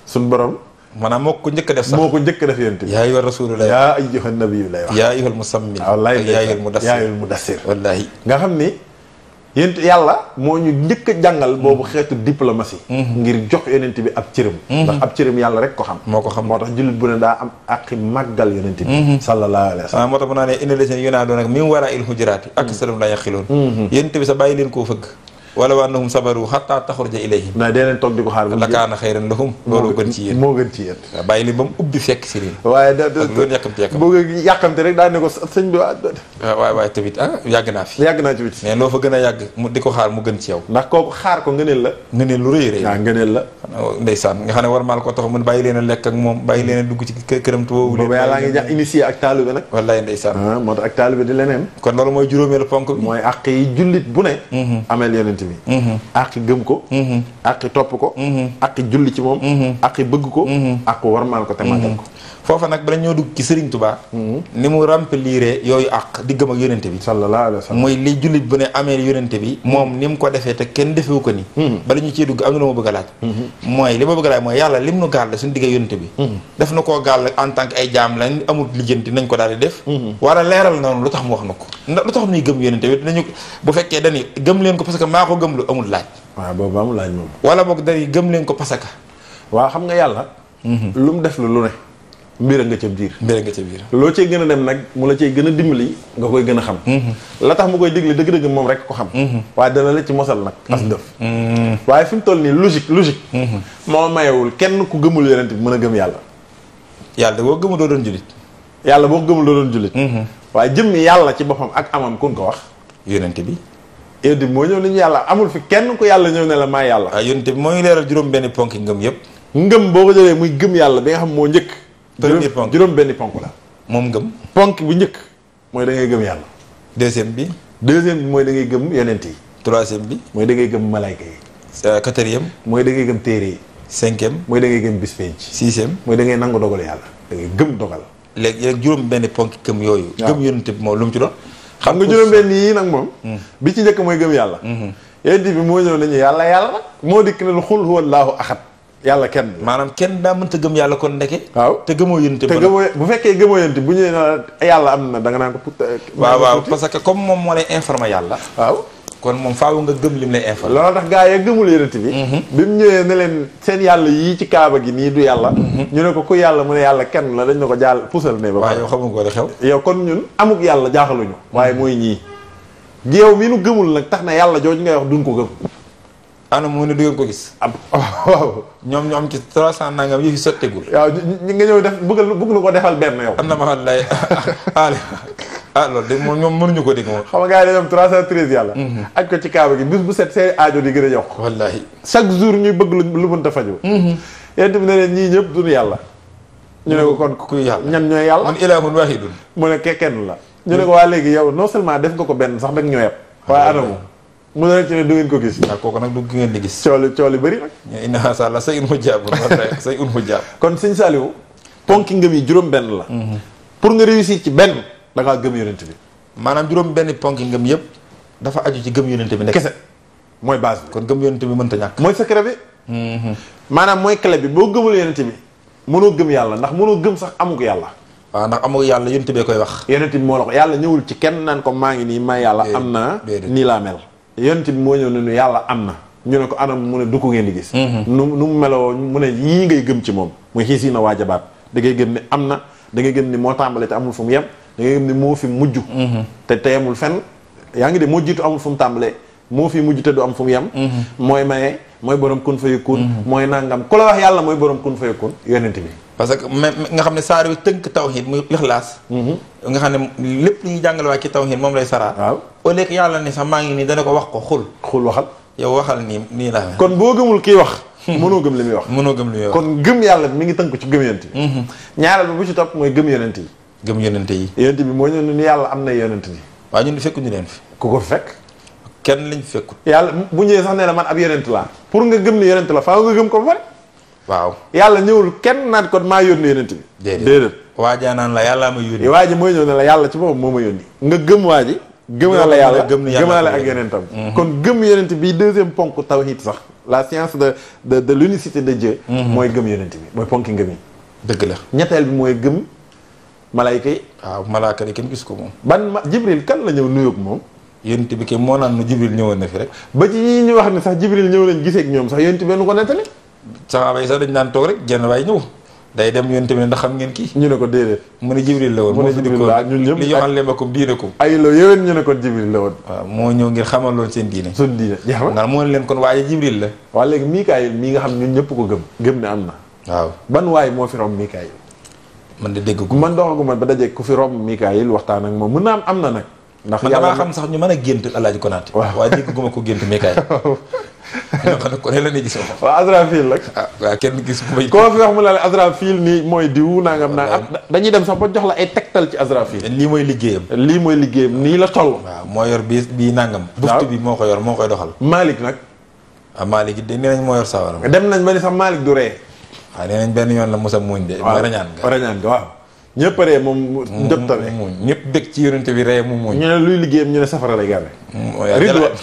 suñ borom. maanaam moo ko njëkk a def sax moo ko njëkk a def yéen tamit. yaa ayyuha rasulullah. yaa ayyuha nabiyyu lay wax. yaa ayyuhal musammil. wallaay yaa ayyuhal mudassir. yaa ayyuhal mudassir. wallaahi. nga xam ni yéen yàlla moo ñu njëkk a jàngal boobu xeetu diplomatie. ngir jox yonent bi ab cëram. ndax ab cëram yàlla rek ko xam. moo ko xam moo tax jullit bu ne daa am àqi màggal yonent bi. sallallahu alayhi wa sallam. moo tax mu naa ne inna lazina yunaaduunaka min waraa'il hujuraati aksaruhum laa yaqiluun. yonent bi sa bàyyi leen koo fëgg. wala wa annahum sabaru hatta taxruja ilayhim. na dee leen toog di ko xaar. lakaana xayran lahum. loolu gën ci yéen moo gën ci yéen. waaw bàyyi li ba mu ubbi fekk si leen. waaye da loolu yàkkamti bëgg yàkkamte rek daa ne ko sëñ bi waaye tamit yàgg naa fi. yàgg naa ci biti. mais loo fa gën a yàgg mu di ko xaar mu gën ci yow. ndax kooku xaar ko ngëneel la. ngëneel lu rëy rëy. waaw ngëneel la. ndeysaan nga xam ne war maal ko tax mun bàyyi leen a lekk ak moom bàyyi leen a dugg ci këram tuwoowu leen. boobu yàlla ngi ja initié ak taalibe nag. wallaay ndeysaan. moo tax ak taalibe di leneen. kon loolu mooy juróomeelu ponk bi. mooy àq yi jullit bu ne. ameel yonent bi. àq gëm ko. àq topp ko. àq julli ci moom. àq bëgg ko. àq warmaal ko te màggal ko. foofa nag bala ñoo dugg ci Serigne Touba. ni mu remplir yooyu àq diggam ak yonente bi. sallallahu alayhi wa sallam mooy li jullit bu ne amee yonente bi. moom ni mu ko defee te kenn defewu ko ni. bala ñu ciy dugg am na lu ma bëgg a laaj. mooy li ma bëgg a laaj mooy yàlla lim nu gaal suñu digg yonente bi. def na koo gaal en tant que ay jaam lañ amul lijjanti nañ ko daal di def. wala leeral noonu lu tax mu wax na ko. lu tax ñuy gëm yonente bi dinañu bu fekkee dañuy gëm leen ko parce que maa ko gëm lu amul laaj. waaw boobu amul laaj moom. wala boog dañuy gëm leen ko parce que. waaw xam nga yàlla. lu mu def lu ne. mbir nga ca biir. mbir nga ca biir. loo cee gën a dem nag mu la cee gën a dimbali nga koy gën a xam. la tax mu koy digle dëgg-dëgg moom rek ko xam. waaye dana la ci mosal nag. as def. waaye fi mu toll nii logique. moo mayewul kenn ku gëmul yonent bi mën a gëm yàlla. yàlla boo gëmul doo doon jullit. yàlla boo gëmul doo doon jullit. waaye jëmmi yàlla ci boppam ak amam kun ko wax. yonent bi. yonent bi moo ñëw ni ñu yàlla amul fi kenn ku yàlla ñëw ne la maa yàlla. waaw yonent bi moo ngi leeral juróom benn ponk ngëm yëpp. ngëm boo ko jëlee muy gëm yàlla bi nga xam moo njëkk. premier ponk juróom benn ponk la. moom ngëm. ponk bu njëkk mooy da ngay gëm yàlla. deuxième bi. deuxième bi mooy da ngay gëm yonent yi. troisième bi. mooy da ngay gëm malayka yi. quatrième. mooy da ngay gëm téere yi. cinquième. mooy da ngay gëm bis penc. sixième. mooy da ngay nangu dogal yàlla. da ngay gëm dogal. léegi juróom benn ponk gëm yooyu. waaw gëm yonent bi moom lu mu ci doon. xam nga juróom benn yii nag moom. bi ci njëkk mooy gëm yàlla. yonent bi moo ñëw nañu yàlla nag moo dikk ne lu xul huwallaahu ahad. yàlla kenn maanaam kenn daa mënta gëm yàlla kon ndeke. waaw te gëmoo yonent bi. te gëmoo bu fekkee gëmoo yonent bu ñëwee na yàlla am na da nga naan ko. waaw parce que comme moom moo lay informer yàlla. waaw kon moom faaw nga gëm lim lay informer. loolu tax gaa yi gëmul yonent bi. bi mu ñëwee ne leen seen yàlla yii ci kaaba gi nii du yàlla. ñu ne ko ku yàlla mu ne yàlla kenn la dañ ne ko jaal pusal ne ba. waaw yow xamu ko li xew. yow kon ñun amuk yàlla jaaxaluñu. waaye mooy ñii. yow mi nu gëmul nag tax na yàlla jooju ngay wax duñ ko gëm. ana mu ne du ngeen ko gis. waaw. ñoom ñu am ci 300 nangam yi fi sotteegul. waaw ñi nga ñëw def bëgg lu ko defal benn yow. am na ma xam lay loolu de moom ñoom mënuñu ko dégg moom. xam nga gars yi dañoo am 313 yàlla. aj ko ci kaaba gi bis bu set seen aajo di gën a yokk. wallaahi. chaque jour ñuy bëgg lu mënta faju. yéen tamit ne leen ñii ñëpp duñu yàlla. ñu ne ko kon kuy yàlla ñan ñooy yàlla. man ilaahun waahidun. mu ne kenn la. ñu ne ko waa léegi yow non seulement def nga ko benn sax dag ñoo yeb. waaye anamu. mu ne ci ne du ngeen ko gis. waaw kooku nag du ngeen di gis. cooli bëri nag. inna haasa la say un mujaab say un mujaab. kon sëñ Saliou ponki ngëm yi juróom benn la. pour nga réussir ci benn da ngaa gëm yonent bi. maanaam juróom benn ponki ngëm yëpp dafa aju ci gëm yonent bi nekk. kese mooy base bi. kon gëm yonent bi mënta ñàkk. mooy secret bi. maanaam mooy clé bi boo gëmul yonent bi mënoo gëm yàlla ndax mënoo gëm sax amuk yàlla. waaw ndax amul yàlla yonent bee koy wax. yonent bi moo la ko yàlla ñëwul ci kenn naan ko maa ngi nii may yàlla am na nii laa mel. yonent bi moo ñëw ne nu yàlla am na ñu ne ko anam mu ne du ko ngeen di gis. nu mu meloo mu ne yii ngay gëm ci moom muy xiis yi na waajabaat da ngay gëm ne am na da ngay gëm ni moo tàmbale te amul fu mu yem da ngay gëm ni moo fi mujj. te teyamul fenn yaa ngi de moo jiitu amul fu mu tàmbalee moo fi mujj te du am fu mu yem. mooy maye mooy borom kun fa yakun. mooy nangam ku la wax yàlla mooy borom kun fa yakun yonent bi. parce que nga xam ne saar wi tënk tawhid muy ixlaas. nga xam ne lépp lu ñuy jàngale waa ci tawhid moom lay saraa. waaw au lieu que yàlla ne sax maa ngi nii dana ko wax ko xul waxal. yow waxal nii laa. kon boo gëmul kii wax. mënoo gëm li muy wax. mënoo gëm li muy wax. kon gëm yàlla mi ngi tënk ci gëm yonent bi. ñaareel bi bu ci topp mooy gëm yonent yi. gëm yonente yi. yonent bi moo ñëw ni yàlla am na yonent bi. waaw ñun fekkuñu leen fi. ku ko fekk. kenn lañ fekkut. yàlla bu ñëwee sax nee na man ab yonent laa. pour nga gëm ni yonent la faaw nga gëm ko ba pare. waaw yàlla ñëwul kenn naan kon maa yónni yonent bi. déedéet. waajaa naan la yàllaa ma yónni. waa ji mooy ñëw ne la yàlla ci boppam moo ma yónni. nga gëm waa ji. gëm naa la yàlla gëmaale ak yonentam. kon gëm yonent bi deuxième ponk tawhid sax. la science de l'unicité de Dieu. mooy gëm yonent bi mooy ponki ngëm yi. dëgg la. ñetteel bi mooy gëm malayka yi. waaw malaaka yi kenn gis ko moom. Jibril kan la ñëw nuyoog moom. yonent bi kay moo naan nu Jibril ñëwoon na fi rek. ba ci ñi ñu wax ne sax Jibril ñëw nañ gisee ak ñoom sax yonent bi nu ko nettali. saxaaba yi sax dañ daan toog rek jenn waay ñëw day dem yonent bi ne ndax xam ngeen kii. ñu ne ko déedéet. mu ne Jibril la woon. mu ne Jibril la ñun ñëpp li yoxal lemakum diinakum. ay loo yéwén ñu ne kon Jibril la woon. waaw moo ñëw ngir xamal loon seen diine. suñ diine jeex na. ndax moo ne leen kon waaye Jibril la. waaw léegi Mikaayil mii nga xam ñun ñëpp ko gëm ne am na. waaw ban waay moo fi romb Mikaayil. man de dégg gu man doxaguma ba daje ku fi romb Mikaayil waxtaan ak moom mën naa am na nag. ndax man damaa xam sax ñu mën a gént Alaaji Konaté. waaw waaye dégg gu ma ko gént Mikaayil. ñoo xam ne ko ne la ne gis ma. waaw Azrafil nag. waaw kenn gis ku may. koo fi wax mu la Azrafil nii mooy diw nangam naa dañuy dem sax ba jox la ay tegtal ci Azrafil. lii mooy liggéeyam. lii mooy liggéeyam nii la toll. waaw moo yor bii nangam. buftu bi moo ko yor moo koy doxal. Malick nag. ah Malick it de nee nañ moo yor sawara. dem nañ ba ni sax Malick du ree. waaw nee nañ benn yoon la Musa muuñ de. waaw rañaan nga waaw. ñëpp ree moom njëktale muuñ ñëpp bëgg ci yonent bi ree mu muuñ. ñu ne luy liggéeyam ñu ne safara lay garde.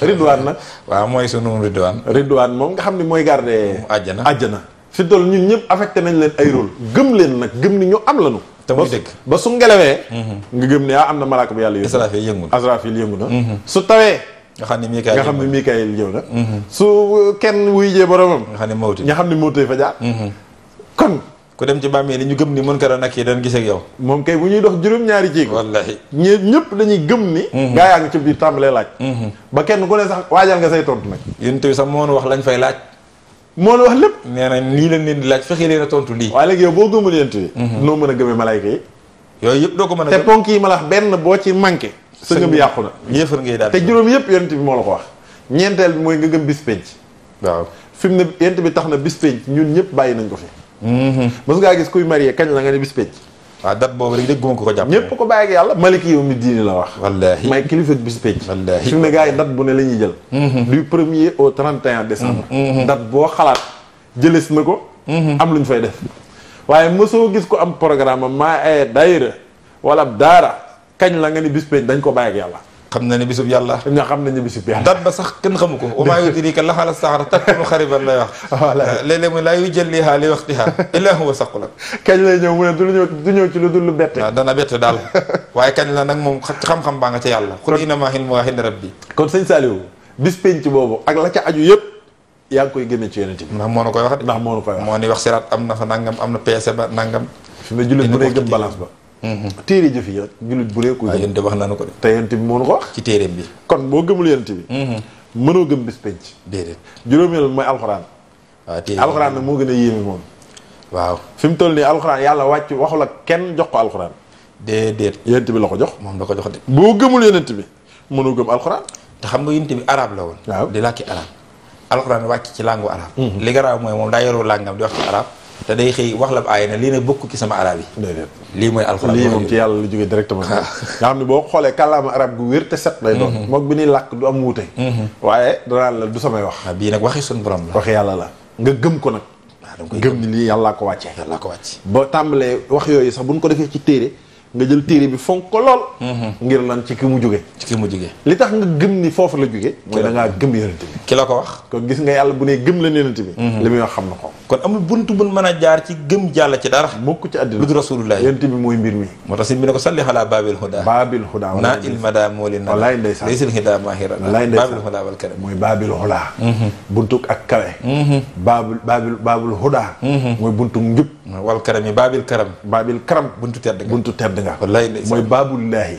Ridwaan nag. waaw mooy sunu Ridwaan. Ridwaan moom nga xam ne mooy garde. àjjana. fi toll ñun ñëpp affecté nañ leen ay rôle gëm leen nag gëm ni ñu am lanu te muy dëgg ba su ngelawee nga gëm ne am na malaaka bu yàlla yónni Asrafil yëngu na su tawee nga xam ne Mikaayil ñëw na su kenn wuy jee boromam nga xam ne mawtay fa jaar kon ku dem ci bàmmeel ñu gëm ni mën ka nag yi dañ gis ak yow moom kay bu ñuy dox juróom-ñaari jéego wallahi ñëpp dañuy gëm ni gaa yaa ngi ci biir tàmbalee laaj ba kenn ku ne sax waajal nga say tontu nag yéen tamit sax moo wax lañ fay laaj moo la wax lépp nee na lii lañ leen di laaj fexe leen a tontu lii waaye léegi yow boo gëmul yent bi noo mën a gëmee malayka yi yooyu yëpp doo ko mën a te ponk yi ma la wax benn boo ci manqué sa ngëm yàqu na yéefar ngay daal te juróom yëpp yent bi moo la ko wax ñeenteel bi mooy nga gëm bis penc waaw fi mu ne yent bi tax na bis penc ñun ñëpp bàyyi nañ ko fi mës ngaa gis kuy marié kañ la nga ne bis penc waaw date boobu rek dégguma ko jàpp ñëpp ko bàyyi ak yàlla maliki yow mi diini la wax wallaahi may kilifa bis penc wallaahi fi mu ne gars yi date bu ne la ñuy jël du 1er au 31 décembre date boo xalaat jëles na ko am lu ñu fay def waaye mosoo gis ko am programme am maa ay daayira wala daara kañ la nga ni bis penc dañ ko bàyyi ak yàlla xam na ne bisub yàlla nga xam nañ ne bisub yàlla dat ba sax kenn xamu ko wa maa yudriika laxala saxara takunu xariban lay wax léeg-léeg mu laa yujallihaa li waqtihaa illaa huwa saqula kañ lay ñëw mu ne du ñëw ci lu dul lu bette waaw dana bette daal waaye kañ la nag moom xam-xam baa nga ca yàlla qul innamaa ilmuhaa inda rabbi kon sëñ Saliou bis penc boobu ak la ca aju yëpp yaa ngi koy gëmee ci yonent bi ndax moo na koy wax de ndax moo na koy wax moo ni wax siraat am na fa nangam am na peese ba nangam fi mu ne jullit bu dee gëm balance ba téere jëf yi rek jullit bu dee ko waaw yonent bi wax nañu ko de te yonent bi moo na ko wax ci téereem bi kon boo gëmul yonent bi mënoo gëm bis penc déedéet juróomeel mooy alxuraan waaw téere alxuraan nag moo gën a yéeme moom waaw fi mu toll nii alxuraan yàlla wàcc waxul ak kenn jox ko alxuraan déedéet yonent bi la ko jox moom la ko jox de boo gëmul yonent bi mënoo gëm alxuraan te xam nga yonent bi arab la woon waaw di làkki arab alxuraan wàcc ci langue arab li garaaw mooy moom daa yoroo langam di wax ci arab te day xëy wax la aaya ne lii ne bokk ci sama arab yi déedéet lii mooy alxuraan lii moom ci yàlla lu jógee directement nga xam ne boo xoolee kàllaama arab gu wér te set lay doon mook bi ñuy làkk du am wuute waaye danaan la du samay wax waaw bii nag waxi suñu borom la waxi yàlla la nga gëm ko nag gëm ni lii yàllaa ko wàccee yàllaa ko wàcc ba tàmbalee wax yooyu sax buñ ko defee ci téere nga jël téere bi fonk ko lool ngir lan ci ki mu jóge ci ki mu jóge li tax nga gëm ni foofu la jóge mooy da ngaa gëm yonent bi ki la ko wax kon gis nga yàlla bu ne gëm la yonent bi li muy wax xam na ko kon amul buntu bun mën a jaar ci gëm jàll ci dara mukk ci àddina lu dul rasulullah yonent bi mooy mbir mi moo tax sin bi ne ko salli xalaa baabil huda baabil huda naa ilmada moo leen wallaay ndeysaan laysil hida mahira wallaay ndeysaan baabil huda wal karam mooy baabil huda buntuk ak kawe baabul huda mooy buntuk njub wal karam yi baabil karam buntu tedd nga buntu tedd nga wallaay ndeysaan mooy baabullaahi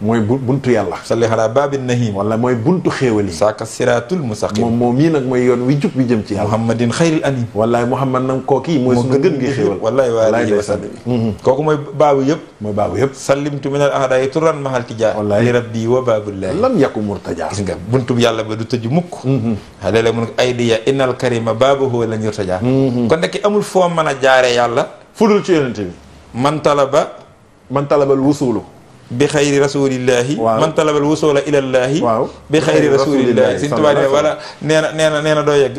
mooy buntu yàlla salli xalaa baabil nahim wala mooy buntu xéewal yi saaka siraatul mustaqim moom mii nag mooy yoon wi jub bi jëm ci yàlla muhammadin xayril anim wallaay muhammad nag kookii mooy suñu gën gi xéewal wallaay waalihi wa sallam kooku mooy baabu yëpp mooy baabu yëpp sallimtu min al ahdayi turan mahal tijaa li rabbi wa baabullahi lam yakku murtajaa gis nga buntub yàlla ba du tëju mukk léeg-léeg mun ko aydiya innal karima baabuhu lan yurtajaa kon nekk amul foo mën a jaaree yàlla fudul ci yonent bi man talabal wusulu bi xayri rasulillahi man talabal wusula ilallahi bi xayri rasulillahi Sëñ Tuubaa ne wala nee na doo yegg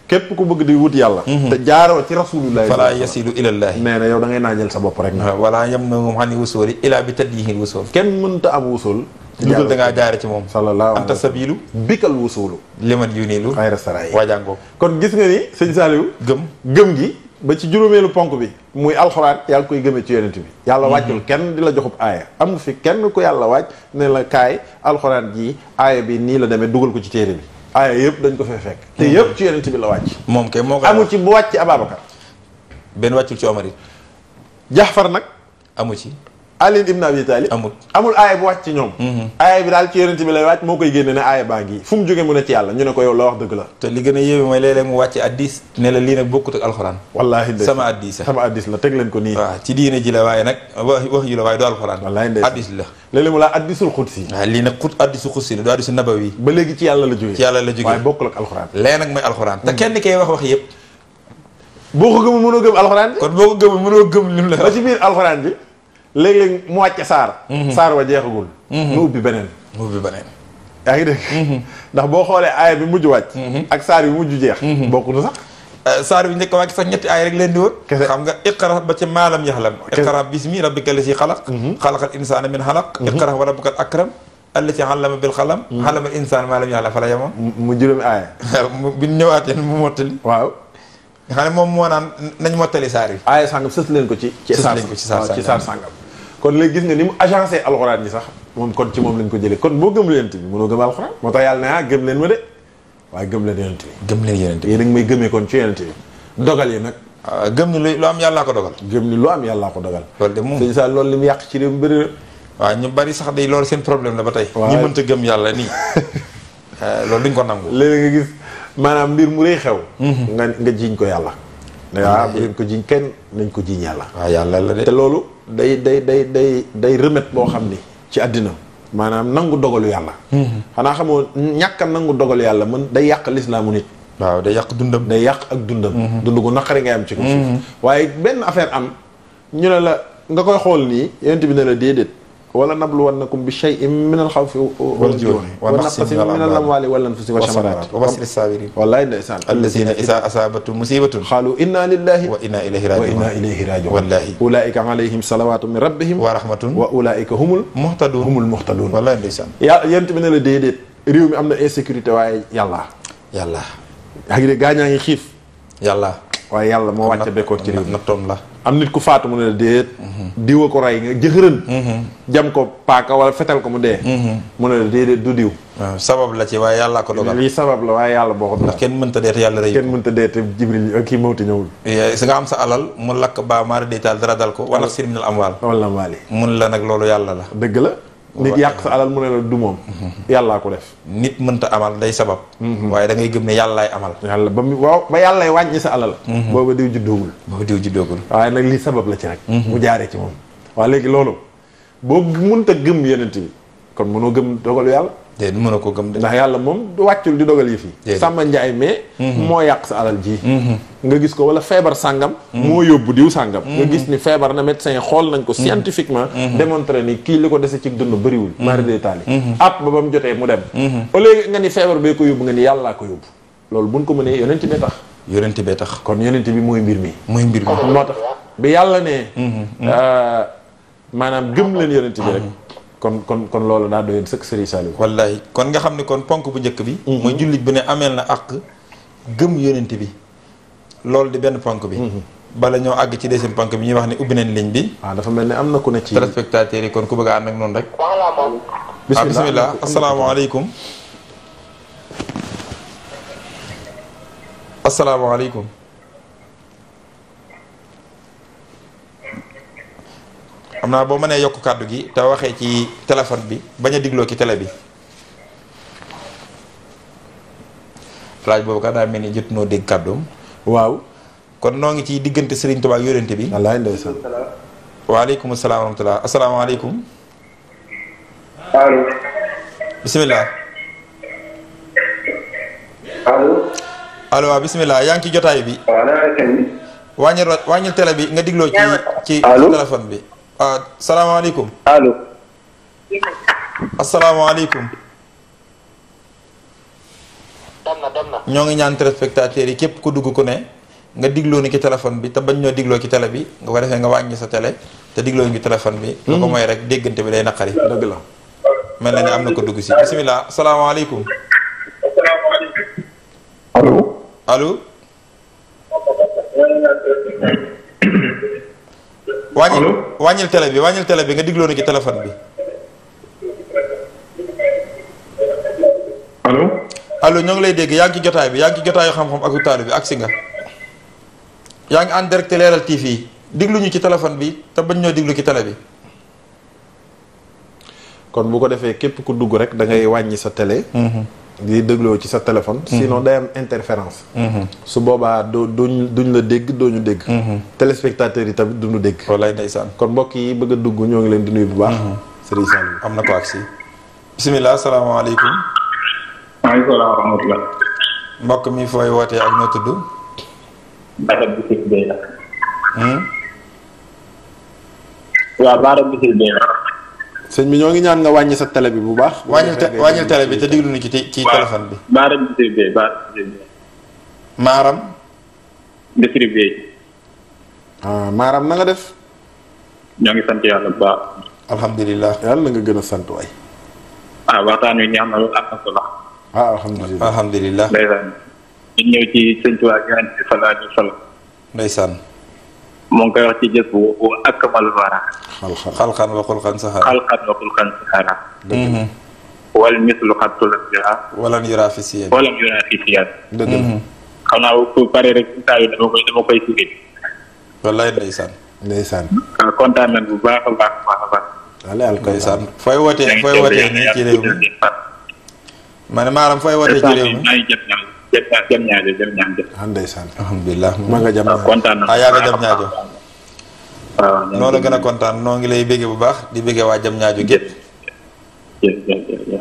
képp ku bëgg di wut yàlla te jaaroo ci rasulillahi fala yasilu ilallahi nee na yow da ngay naajal sa bopp rek na wala yam na moom xam ni wusuli ila bi tadyihil wusul kenn mënta am wusul lu dul da ngaa jaare ci moom sallallahu anta sabilu bikal wusulu liman yunilu xayra saray waajangoo kon gis nga ni sëñ Saliou gëm gi ba ci juróomeelu ponk bi muy alxuraan yaa ngi koy gëmee ci yonent bi yàlla wàccul kenn di la joxub aaya amu fi kenn ku yàlla wàcc ne la kaay alxuraan ji aaya bi nii la demee dugal ko ci téere bi aaya yëpp dañ ko fee fekk te yëpp ci yonent bi la wàcc moom kay moo ko amu ci bu wàcc ci Ababacar benn wàccul ci Omar it Jaxfar nag amu ci Ali ibn Abi Talib amul aaya bu wàcc ci ñoom aaya bi daal ci yonent bi lay wàcc moo koy génne ne aaya baa ngi fu mu jógee mu ne ci yàlla ñu ne ko yow la wax dëgg la te li gën a yéeme mooy léeg-léeg mu wàcce addis ne la lii nag bokkut ak alxuraan wallaahi sama addis la teg leen ko nii waaw ci diine ji la waaye nag wax yu la waaye du alxuraan wallaahi addis la léeg-léeg mu laa addisul xudsi waaw lii nag addisu xudsi la du addisu nabawi ba léegi ci yàlla la jógee waaye bokkul ak alxuraan léegi nag mooy alxuraan te kenn kay wax yëpp boo ko gëmul mënoo gëm alxuraan ji kon boo ko gëmul mënoo gëm lim la ba ci biir alxuraan ji léeg-léeg mu wàcce saar wa jeexagul nu ubbi beneen yaa ngi dégg ndax boo xoolee aaya bi mujj wàcc ak saar bi mujj jeex bokkutu sax saar bi njëkk a wàcc sax ñetti aay rek leen di woon xam nga iqra ba ci maalam yaxlam iqra bismi rabbika lasi xalaq xalaqal insaana min xalaq iqra wa rabbukal akram allati allama bil xalam allama al insaana maa lam yaxlam fa la yemoon mu juróomi aaya bi ñu ñëwaatee mu mottali waaw nga xam ne moom moo naan nañ mottali saar yi aaya sàngam sës leen ko ci saar sàngam kon léegi gis nga ni mu agencé alxuraan yi sax moom kon ci moom lañ ko jëlee kon boo gëm yonent bi mënoo gëm alxuraan moo tax yàlla ne gëm leen ma de waaye gëm leen yonent bi gëm leen yonent bi yéen a ngi may gëmee kon ci yonent bi dogal yi nag gëm ni lu am yàllaa ko dogal gëm ni lu am yàllaa ko dogal loolu de moom sëñ Sall loolu li mu yàq ci réew mi bëri na waaw ñu bari sax day loolu seen problème la ba tey ñi mënta gëm yàlla nii loolu duñ ko nangu léegi nga gis maanaam mbir mu rëy xew nga jiiñ ko yàlla waaw bu leen ko jiiñ kenn nañ ko jiiñ yàlla waaw yàlla la de te loolu day remède boo xam ni ci àddina maanaam nangu dogalu yàlla xanaa xamoo ñàkk a nangu dogalu yàlla mën day yàq lislaamu nit waaw day yàq dundam day yàq ak dundam dund gu naqari ngay am ci ko suuf waaye benn affaire am ñu ne la nga koy xool nii yonent bi ne la déedéet wala nabluwannakum bi shay'in min al-khawfi wal juu'i wa naqsin min al-amwali wal anfusi wa thamarati wa bashiri sabirin wallahi ndeysaan allazina idha asabatum musibatun qalu inna lillahi wa inna ilayhi raji'un wallahi ulaika alayhim salawatu min rabbihim wa rahmatun wa ulaika humul muhtadun wallahi ndeysaan yonent bi ne la déedéet réew mi am na insécurité waaye yàlla yaa ngi de gaañaa ngi xiif yàlla waaye yàlla moo wàcce bekkoon ci réew mi nattoom la am nit ku faatu mu ne la déet diwa ko rey nga jëxërën jam ko paaka wala fetal ko mu dee mu ne la déedéet du diw waaw sabab la ci waaye yàllaa ko dogal lii sabab la waaye yàlla boo ko dogal ndax kenn mënta deet yàlla rëy kenn mënta deet jibril kii mawti ñëwul si nga am sa alal mu lakk baa maara deytaal dara dal ko wala sir minal amwaal wala maali mun la nag loolu yàlla la dëgg la nit yàq sa alal mu ne la du moom yàllaa ko def nit mënta amal day sabab waaye da ngay gëm ne yàllaay amal yàlla ba yàllay wàññi sa alal booba diw juddoogul waaye nag lii sabab la ci rek mu jaaree ci moom waaye léegi loolu boo mënta gëm yonent bi kon mënoo gëm dogalu yàlla de du mën a ko gëm de ndax yàlla moom du wàccul di dogal yi fii Samba Ndiaye mais moo yàq sa alal ji nga gis ko wala feebar sàngam moo yóbbu diw sàngam nga gis ni feebar na médecin xool nañ ko scientifiquement démontré ni kii li ko dese ci dund bëriwul mari de taali app ba mu jotee mu dem au lieu nga ni feebar bee ko yóbbu nga ni yàllaa ko yóbbu loolu buñ ko mënee yonent bee tax kon yonent bi mooy mbir mi moo tax bi yàlla ne maanaam gëm leen yonent bi rek kon loolu daa doyoon sëkk Serigne Saliou wallahi kon nga xam ne kon ponk bu njëkk bi mooy jullit bu ne ameel na àq gëm yonent bi loolu di benn ponk bi bala ñoo àgg ci deuxième ponk bi ñuy wax ne ubbi nañ ligne bi waaw dafa mel ni am na ku ne ci téléspectateurs yi kon ku bëgg a ànd ak noonu rek bismillah asalaamaaleykum asalaamaaleykum xam naa boo mënee yokk kàddu gi te waxee ci téléphone bi bañ a digloo ci télé bi laaj boobu ka daa mel ni jot noo dégg kàddoom waaw kon noo ngi ci diggante Serigne Touba ak yonent bi wallaay ndeysaan waaleykum salaam wa rahmatulah asalaamaaleykum allo bisimilah allo allo waaw bisimilah yaa ngi ci jotaay bi wàññil télé bi nga digloo ci téléphone bi salaamaaleykum allo asalaamaaleykum dem na ñoo ngi ñaan téléspectateurs yi képp ku dugg ku ne nga digloo ni ci téléphone bi te bañ ñoo digloo ci télé bi nga ko defee nga wàññi sa télé te digloo ni ci téléphone bi lu ko mooy rek déggante bi day naqari dëgg la mel na ni am na ko dugg si bisimilah asalaamaaleykum allo allo wàññil télé bi nga digloo ni ci téléphone bi allo ñoo ngi lay dégg yaa ngi ci jotaay bi yaa ngi ci jotaayu xam-xam ak taalu bi ak si nga yaa ngi en direct Leral TV diglu ñu ci téléphone bi te bañ ñoo diglu ci télé bi kon bu ko defee képp ku dugg rek da ngay wàññi sa télé di dégloo ci sa téléphone sinon day am interférence su boobaa duñ la dégg dooñu dégg téléspectateurs yi tamit duñu dégg wallaay ndeysaan kon mbokk yi bëgg a dugg ñoo ngi leen di nuyu bu baax Serigne Saliou am na ko ak si bisimilah asalaamaaleykum maaleykum salaam wa rahmatulah. mbokk mi fooy wootee ak noo tudd. Baara Bisil Bey la. waaw Baara Bisil Bey la. sëñ bi ñoo ngi ñaan nga wàññi sa télé bi bu baax. wàññil télé bi te diglu ni ci téléphone bi. Baara Bisil Bey Baara Bisil Bey. Maaram. distribué. Maram na nga def. ñoo ngi sant yàlla bu baax. alhamdulilah. yàlla na nga gën a sant waay. waxtaan wi neex na loolu am na solo. alhamdulilah alhamdulilah. ndeysaan ñu ñëw ci sëñ Tuubaa Yonent bi sallallahu alayhi wa sallam. ndeysaan. mu ngi koy wax ci jës bu akmal wara. xalqan wa xulqan saxara. xalqan wa xulqan saxara. wal mislu xattul biha. walan yura fi siyam. walan yura fi siyam. dëgg la. xam naa bu pare rek saa yi dama koy firi. wallaay ndeysaan. ndeysaan. kontaan nañ bu baax a baax a baax a baax. ndeysaan fooy wootee nii ci réew mi. ma ne Maram fooy wootee ci réew mi. jëm ñaajo. ndeysaan. alhamdulilah. ma nga jam ñaajo. kontaan nañ. yaa nga jam ñaajo. waaw noo la gën a kontaan noo ngi lay béggee bu baax di béggee waa jam ñaajo gépp.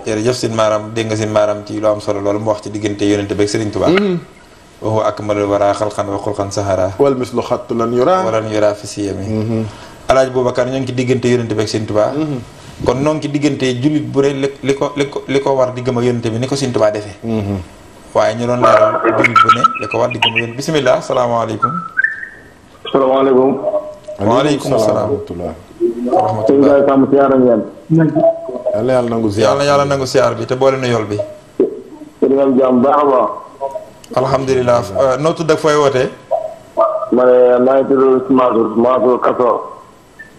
jërëjëf sin Maram dégg nga sin Maram ci lu am solo loolu mu wax ci diggante yonente beeg Serigne Touba. wa huwa akmalul wara xalqan wa xulqan saxara. wal mislu xattu lan yura fi siyami. Alaaji Boubacar ñoo ngi ci diggante yonente beeg Serigne Touba. kon noo ngi ci diggante jullit bu ne li ko war di gëm ak yonente bi ni ko Serigne Touba defee. waaye ñu doon leeral jullit bu ne li ko war di gëm ak yonente bisimilah salaamaaleykum. salaamaaleykum. waaleykum salaam wa rahmatulah. yàlla nangu ziar. yàlla nangu ziar bi te boole na yool bi. alhamdulilah noo tudd ak fooy wootee. ma ne maa ngi tudd Mansour Kastor.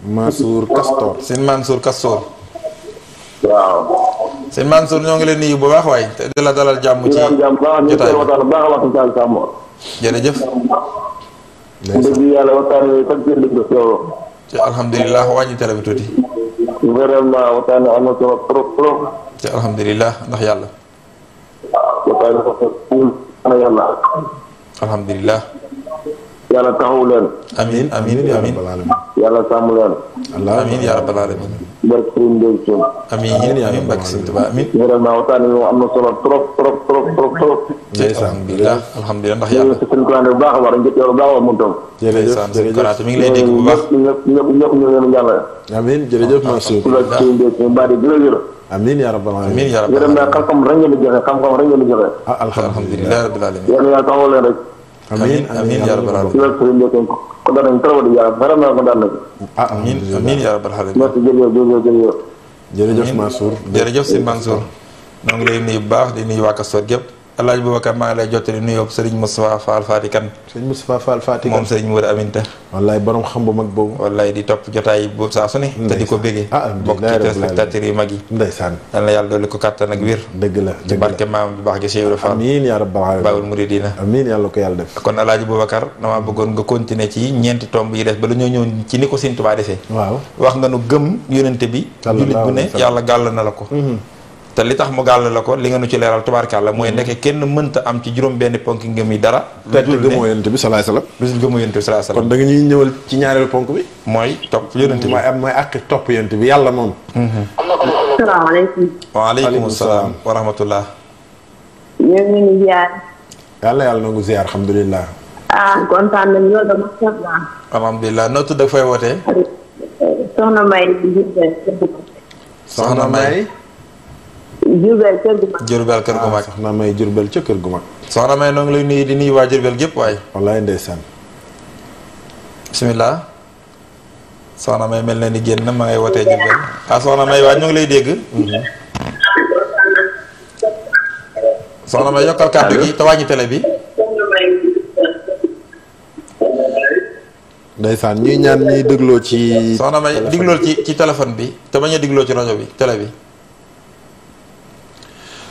Mansour Kastor. sëñ Mansour Kastor. waaw. sëñ Mansour ñoo ngi leen nuyu bu baax waay te di la dalal jàmm ci jotaay bi. jërëjëf. dëgg yàlla waxtaan wi sax jënd ko ci alhamdulilah wàññi télé bi tuuti. vraiment waxtaan wi am na solo trop trop. ci alhamdulilah ndax yàlla. waxtaan wi yàlla. alhamdulilah. yàlla taxawu leen. amiin amiin amiin. yàlla sàmm leen. amiin yaa rabbal alamin. barke Sëriñ Ndeye Sow. amiin amiin barke Sëriñ Tuubaa amiin. vraiment waxtaan wi moom am na solo trop trop trop trop trop. alhamdulilah alhamdulilah ndax yàlla. ñu ngi bu baax a baax dañu jot bu baax a moom tam. jërëjëf jërëjëf mi ngi lay dégg bu baax. ñëpp ñu leen jàllale. amiin jërëjëf Mansour. amiin yaa rabbal alamin. amiin yaa rabbal alamin. xam-xam rek ngeen di joxe xam-xam rek ngeen di joxe. alhamdulilah rabbil alamin. yàlla taxawu leen rek. amiin amiin yaa rabbal alamin. kontaan nañu trop di yàlla vraiment kontaan nañu. amiin amiin yaa rabbal alamin. merci jërëjëf. jërëjëf Mansour. jërëjëf si Mansour. ñoo ngi lay nuyu bu baax di nuyu waa Kastor gépp. Alaaji Boubacar maa ngi lay jottali nuyoo Serigne Moustapha Fall Fatikan. Serigne Moustapha Fall Fatikan moom Serigne Moura Aminta. wallaay borom xam bu mag boobu. wallaay di topp jotaay boobu saa su ne. te di ko béggee. bokk ci téléspectateurs yu mag yi. ndeysaan. yal na yàlla dolli ko kàttan ak wér. dëgg la ci barke maam bi baax gi Cheikh Ibra Fall. amiin yaa rabbal alamin. Baawul Muridina. amiin yàlla ko yàlla def. kon Alaaji Boubacar damaa bëggoon nga continuer ci ñeenti tomb yi des ba la ñoo ñëw ci ni ko Serigne Touba defee. waaw wax nga nu gëm yonente bi. jullit bu ne yàlla gàll na la ko. te li tax mu gàll la ko li nga nu ci leeral tubaarkàlla mooy ndeke kenn mënta am ci juróom benn ponk ngëm yi dara. te gëmoo yonent bi salaay salaam. lu gëmoo yonent bi salaay salaam. kon da nga ñuy ñëwal ci ñaareelu ponk bi. mooy topp yonent bi mooy àq topp yonent bi yàlla moom. salaamaaleykum. waaleykum salaam wa rahmatullah. ñu ngi leen di ziar. yàlla nangu ziar alhamdulilah. kontaan nañu lool dama soxla. alhamdulilah noo tudd ak fay wootee. soxna May soxna May. Jurbel kër gu mag. Jurbel kër gu mag. soxna May Jurbel ca kër gu mag. soxna May noo ngi lay nuyu di nuyu waa Jurbel gépp waaye. wallaay ndeysaan. bisimilah. soxna May mel na ni génn ma ngay wootee Jurbel. soxna May waa ñu ngi lay dégg. soxna May yokkal kàddu gi te wàññi télé bi. ndeysaan ñuy ñaan ñuy dégloo ci. soxna May diglool ci téléphone bi te bañ a digloo ci rajo bi télé bi.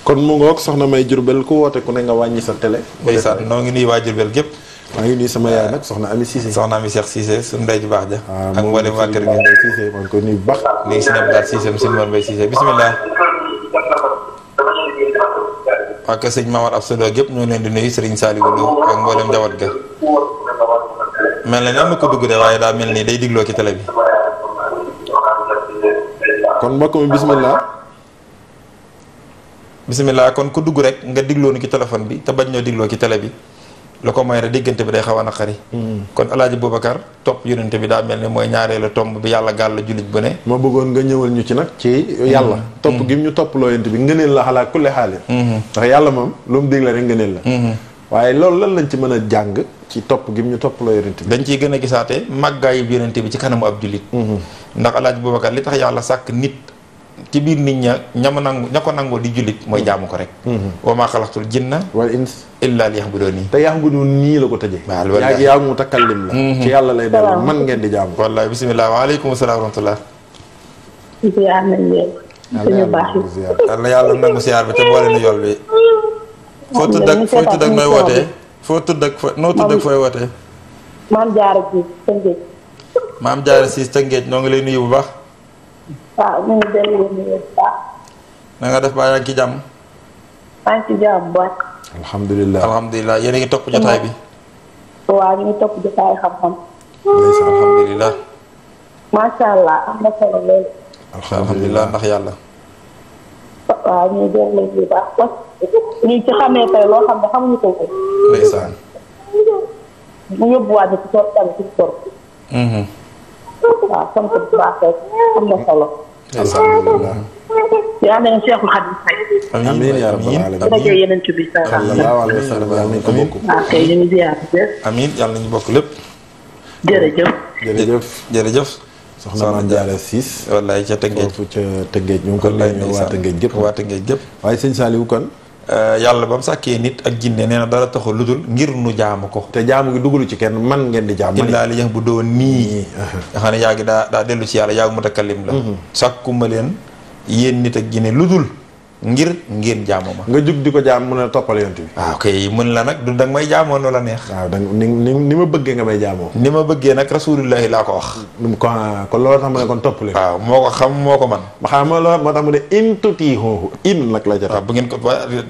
kon mu ngoog soxna May Jurbel ku woote ku ne nga wàññi sa télé. ndeysaan noo ngi nuyu waa Jurbel gépp. maa ngi nuyu sama yaay nag soxna Ami Cissé. soxna Ami Cheikh Cissé suñu ndey ju baax ja. ak mboolem waa kër gi. Cissé maa ngi koy nuyu bu baax. léegi si nebdaat Cissé mu suñu Mor Mbay Cissé bisimilah. waa kër sëñ Mamar Absalo gépp ñoo leen di nuyu Serigne Saliou Lo ak mboolem njaboot ga. mel na ni am na ko dugg de waaye daa mel ni day digloo ci télé bi. kon mbokk mi bisimilah. bisimilah kon ku dugg rek nga digloo ni ci téléphone bi te bañ ñoo digloo ci télé bi lu ko mooy rek diggante bi day xaw a naqari. kon Alaaji Boubacar topp yonente bi daa mel ni mooy ñaareelu tomb bi yàlla gàll jullit bu ne. ma bëggoon nga ñëwal ñu ci nag ci yàlla. topp gi ñu topp loo yonente bi ngëneel la xalaat kulli xaalin. ndax yàlla moom lu mu digle rek ngëneel la. waaye loolu lan lañ ci mën a jàng ci topp gi ñu topp la yonent bi. dañ ciy gën a gisaate màggaayu yonent bi ci kanamu ab jullit. ndax Alaaji Boubacar li tax yàlla sàkk nit ci biir nit ña ko nangoo di jullit mooy jaamu ko rek. wa maa xalaqtul jinna wal ins illaa liya'buduun. te ya'buduun nii la ko tëjee. waaw loolu yaa ngi yaa mutakallim la. ci yàlla lay dellu man ngeen di jaamu. wallaay bisimilah waaleykum salaam wa rahmatullah. ziar nañ leen. suñu baax yi. yàlla yàlla nangu siyaar bi te boole na yool bi. foo tudd ak nooy wootee. foo tudd ak fooy wootee. Maam Jaara Siis Tëngéej. Maam Jaara Siis Tëngéej ñoo ngi lay nuyu bu baax. waaw ñu ngi dellu nuyu bu baax. na nga def baa yaa ngi ci jàmm. maa ngi ci jàmm bu baax. alhamdulilah alhamdulilah yéen a ngi topp jotaay bi. waaw ñu ngi topp jotaay xam-xam. alhamdulilah. macha allah am na solo lool. alhamdulilah ndax yàlla. waaw ñu ngi dellu bu baax ñu ci xamee tey loo xam ne xamuñu ko woon. ndeysaan. mu yóbbuwaat ci tool tamit ci tool. waaw sant bu baax rek am na solo. alhamdulilah. yaa ngi leen Cheikhul Khadim Faye. amiin yaa rabbal aalamiin. rajo yeneen ci biir sallallahu alayhi wa sallam yaa ngi ko bokk. waaw kay ñu ngi ziar bu baax. amiin yàlla nañu bokk lépp. jërëjëf. jërëjëf. soxna Maam Jaara Siis. wallaay ca Tëngéej foofu ca Tëngéej ñu ngi ko lay ñëw waa Tëngéej gépp. waa Tëngéej gépp. waaye sëñ Saliou kon. yàlla ba mu sàkkee nit ak jinne nee na dara taxul lu dul ngir nu jaamu ko. te jaamu gi dugalu ci kenn man ngeen di jaamu. illaa li ya'buduun nii. nga xam ne yaa ngi daa dellu ci yàlla yaa ngi mutakallim la. sàkkuma leen yéen nit ak jinne lu dul ngir ngeen jaamu ma. nga jug di ko jaam mun a toppal yonent bi. waaw kay mën la nag du danga may jaamoo no la neex. waaw danga ni ma bëggee nga may jaamoo. ni ma bëggee nag rasulillahi laa ko wax. kon loolu tax mu ne kon topp leen. waaw moo ko xam moo ko man. ma xam loolu moo tax mu ne in tutiihuuhu in nag la ca. waaw bu ngeen ko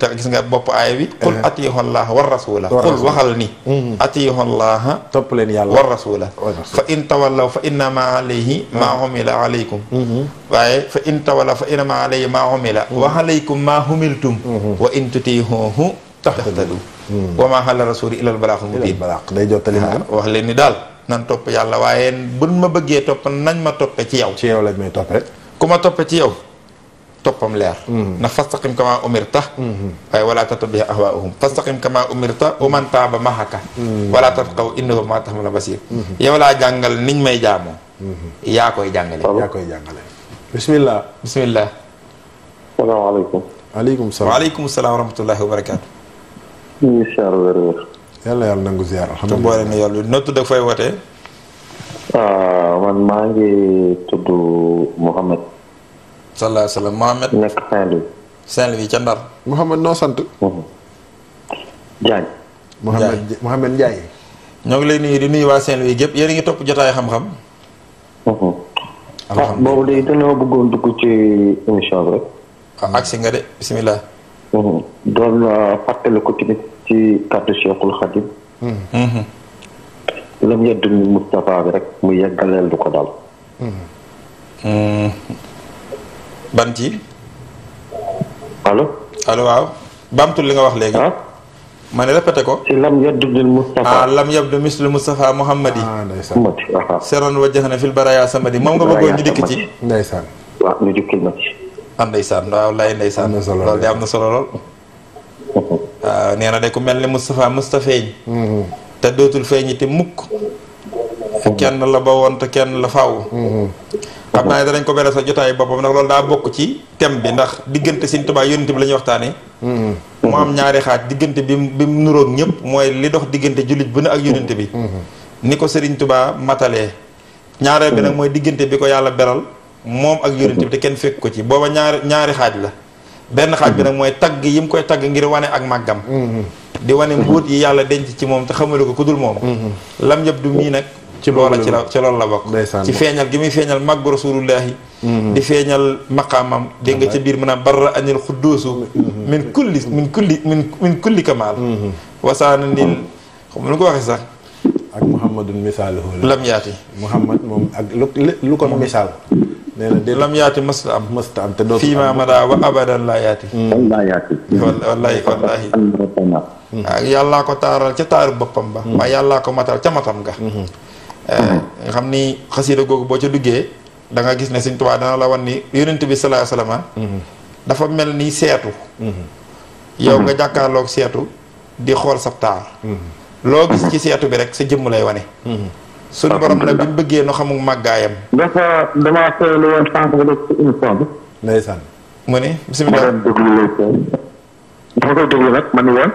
te gis nga bopp aaya bi. qul atiihullaha war rasula. qul waxal ni. atiihullaha topp leen yàlla war rasula. fa in tawallaw fa innama alayhi maa humila alaykum. waaye fa in tawallaw fa innama alayhi maa humila wa alaykum maa humiltum. wa in tutiihuuhu tahtadu. wa maa ala rasuli illa al balaaxul mubiin. day jottali wax leen ni daal nan topp yàlla waaye buñ ma bëggee topp nañ ma toppe ci yow. ci yow lañ may topp rek. ku ma toppe ci yow toppam leer. ndax fastaqim kama umirta. waaye wala tattabi ahwaahum fastaqim kama umirta wa man taaba mahaka. wala tatqaw innahu ma taxmala basir. yow laa jàngal niñ may jaamoo. yaa koy jàngale. yaa koy jàngale. bismillah. bismillah. salaamaaleykum. waaleykum salaam. waaleykum salaam wa rahmatullahi wa barakaatu. ñu ngi ziar wér-wér. yàlla yàlla nangu ziar te alhamdulilah. boole na yoon noo tudd ak fay wootee. man maa ngi tudd Mouhamed. sallallahu alayhi wa sallam Mohamed. nekk Saint-Louis. Saint-Louis ca Ndar. Mouhamed noo sant. Diagne. Mouhamed Ndiaye. ñoo ngi lay nuyu di nuyu waa Saint-Louis gépp yéen a ngi topp jotaay xam-xam. boobu de dañoo bëggoon dugg ci émission bi rek. agsi nga de bismillah. doon fàttali ko tamit ci kàddu Cheikhul Khadim. lam yeddu ni Moustapha bi rek mu yeggaleel du ko daal. ban ci. allo. allo waaw. baamtul li nga wax léegi. ma ne répété ko. ci lam yeddu ni Moustapha. lam yabdu mislu Moustapha Muhammadi. ndeysaan. seroon wajjahna fil baraya samadi moom nga bëggoon ñu dikk ci. ndeysaan. waaw ñu jukkil ma ci. ndeysaan waaw lay ndeysaan. am na solo loolu de am na solo lool. waaw nee na de ku mel ni Moustapha feeñ. te dootul feeñi te mukk. kenn la ba woon te kenn la faaw. xam naa ne danañ ko bere sa jotaay boppam ndax loolu daa bokk ci thème bi ndax diggante Sëriñ Tuubaa yonent bi la ñuy waxtaanee. mu am ñaari xaaj diggante bi mu nuroog ñëpp mooy li dox diggante jullit bu ne ak yonent bi. ni ko Sëriñ Tuubaa matalee. ñaareel bi nag mooy diggante bi ko yàlla beral moom ak yonent bi te kenn fekk ko ci booba ñaari xaaj la. benn xaaj bi nag mooy tagg yi mu koy tagg ngir wane ak màggam. di wane mbóot yi yàlla denc ci moom te xamale ko ku dul moom. lam yëpp du mii nag. ci loola ci loolu la bokk. ci feeñal gi muy feeñal màggu rasulullahi. di feeñal maqaamam dégg nga ca biir mën a barra anil xudduusu. min kulli kamaal. wasaana nil xam lu ko waxee sax. ak Muhammadun misaaluhu lam yaati. Muhammad moom ak lu ko misaal. nee na lam yaati mësta am. te dootul am fii ma mada wa abadan laa yaati. wallahi ak yàllaa ko taaral ca taaru boppam ba. waaye yàllaa ko matal ca matam nga. nga xam ni xasiida googu boo ca duggee da nga gis ne Sëriñ Tuubaa dana la wan ni yonent bi sallallahu alayhi wasallam dafa mel ni seetu. yow nga jàkkaarloog seetu di xool sab taar loo gis ci seetu bi rek sa jëmm lay wane suñu borom nag bi mu bëggee nu xamul màggaayam damaa seetlu woon sànq nga def ci émission bi. ndeysaan. mu ne ma bisimilah doon déglu léegi dama koy déglu nag ma ni woon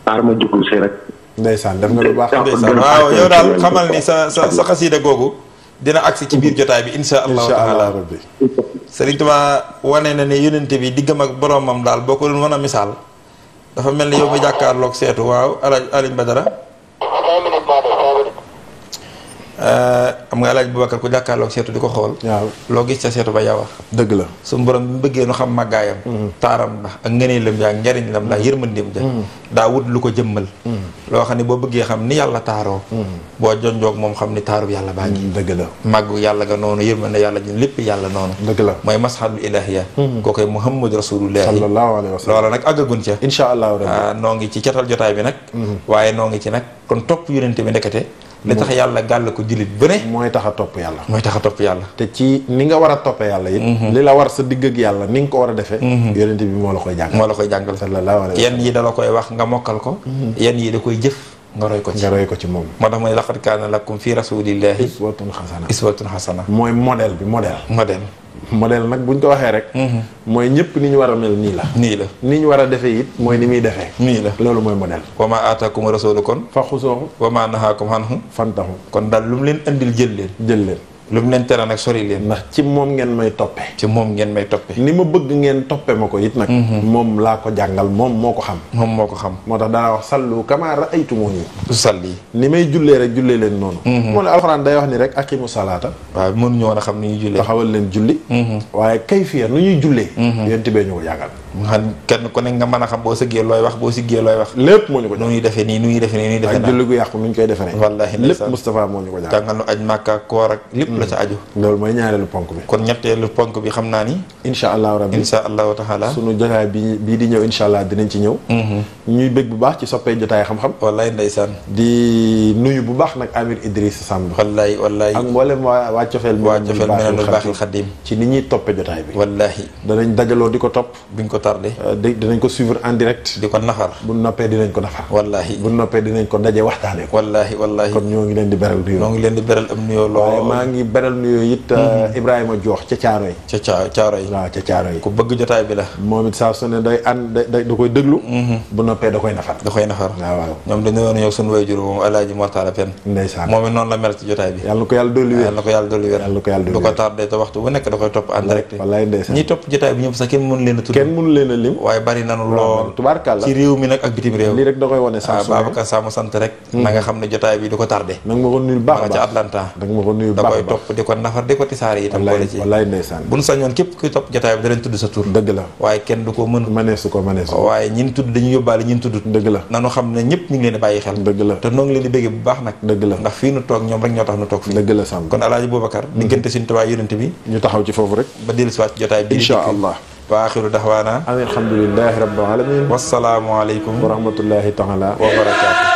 xaar ma jublu si rek. ndeysaan def nga lu baax. ndeysaan waaw yow daal xamal ni sa xasiida googu dina agsi ci biir jotaay bi insha allahu taala rabbi. Sëriñ Tuubaa wane na ne yonente bi diggam ak boromam daal boo ko doon mën a misaal dafa mel ni yow mi jàkkaarloog seetu waaw Alioune Badara xam nga Alaaji Boubacar ku jàkkaarloog seetu di ko xool waaw loo gis ca seetu ba yow wax dëgg la. suñu borom bi mu bëggee nu xam màggaayam taaram la ak ngëneelam ja ak njariñ lam la yërmandeem ja daa wut lu ko jëmmal loo xam ne boo bëggee xam ni yàlla taaroo boo jonjoog moom xam ni taarub yàlla baa ngi dëgg la. màggu yàlla nga noonu yërmande yàlla ji lépp yàlla noonu dëgg la. mooy masxadul ilahiya koo koy Muhammadu Rasulullahi sallallahu alayhi wa sallam. loola nag àggagun ca incha allahu rabbi. noo ngi ci catal jotaay bi nag waaye noo ngi ci nag kon topp yonente bi ndekete li tax yàlla gàll ko jullit bu ne mooy tax a topp yàlla. mooy tax a topp yàlla te ci ni nga war a toppee yàlla it. li la war sa digg ak yàlla ni nga ko war a defee. yonente bi moo la koy jàngal. moo la koy jàngal sallallahu alayhi wa sallam. yenn yi da la koy wax nga mokkal ko yenn yi da koy jëf nga roy ko ci nga roy ko ci moom. moo tax mu ne laqad kaana lakum fi rasulillahi iswatun xasana. iswatun hasana mooy modèle bi modèle. modèle nag buñ ko waxee rek. mooy ñëpp ni ñu war a mel nii la. nii la ni ñu war a defee it mooy ni muy defee. nii la loolu mooy modèle. wa ma aataakum rasulu kon fa xusooxu wa ma nahaakum anhu fantaxu kon daal lu mu leen andil jël leen jël leen. lu mu leen tere nag sori leen ndax ci moom ngeen may toppe. ci moom ngeen may toppe ni ma bëgg ngeen toppe ma ko it nag. moom laa ko jàngal moom moo ko xam. moom moo ko xam moo tax danaa wax sallu kama ra'aytumuni. du salli ni may jullee rek jullee leen noonu. moo ne alxuraan day wax ni rek aqimu salaata. waaw mënuñu woon a xam ni ñuy jullee taxawal leen julli. waaye kayfiya nu ñuy jullee. yéen tibee ñu ko jàngal. nga xam kenn ku ne nga mën a xam boo sëggee looy wax boo siggee looy wax lépp moo ñu ko nu ñuy defee nii nu ñuy defee nii nu ñuy defee ak julli gu yàqu nu ñu koy defaree. wallaahi lépp Moustapha moo ñu ko jàngal. jàngal nu aj màkka koor ak lépp la ca aju loolu mooy ñaareelu ponk bi. kon ñetteelu ponk bi xam naa ni incha allahu rabbi insha allahu taala sunu jotaay bii di ñëw incha allah dinañ ci ñëw. ñuy bëgg bu baax ci soppee jotaay xam-xam. wallaay ndeysaan di nuyu bu baax nag Amir Idriss Samb. wallaay wallaay ak mboolem waa cofeel meneenul baaxil xadim ci ni ñuy toppe jotaay bi. wallaahi danañ dajaloo di ko topp. buñ ko tardé dinañ ko suivre en direct. di ko nafar bu noppee dinañ ko nafar. wallaahi bu noppee dinañ ko daje waxtaanee ko. wallaahi wallaahi kon ñoo ngi leen di beral nuyoo. ñoo ngi leen di beral am nuyoo waaye lool maa ngi beral nuyoo it Ibrahima Joox ca Caaroy. ca caaro yi waaw ca Caaroy. ku bëgg jotaay bi la moom it saa su ne day ànd da koy déglu. bu noppee da koy nafar. da koy nafar waaw waaw. ñoom dañu woon ñëw suñu wayjur moom Alaaji Mortala Pen ndeysaan moom it noonu la mel ci jotaay bi yàlla na ko yàlla dolli wér. yàlla na ko yàlla dolli wér yàlla na ko yàlla dolli du wér. ko tardé te waxtu bu nekk da koy topp en direct wallaay ndeysaan ñi topp jotaay bi ñëpp sax kenn mënu leen a tudd kenn mënu leen a lim. waaye bari nanu lool tubaarkàlla ci réew mi nag ak bitim réew lii rek da koy wane saa su ne. Babacar Sama sant rek na nga xam ne jotaay bi du ko tardé nag ma ko nuyul baax a ma nga baax ca Atlanta da nga ma ko nuyul da baax a koy baax. topp di ko nafar di ko tisaare itam boole ci wallaay ndeysaan buñ sañoon képp kuy topp jotaay bi da leen tudd sa tur dëgg la waaye kenn du ko mën maneesu ko waaye ñin tudd dañu yóbbaale ñin tudd dëgg la nanu xam ne ñëpp ñu ngi leen di bàyyi xel dëgg la te noo ngi leen di bégge bu baax nag dëgg la ndax fii nu toog ñoom rek ñoo tax nu toog fii dëgg la Samb kon Alaaji Boubacar diggante suñu tubaab yonent bi ñu taxaw ci foofu rek ba dellu si waat ci jotaay bi incha allah wa axiru daxwaana alhamdulillahi rabbil alamin wasalaamu aleykum wa rahmatullahi taala wa barakaatu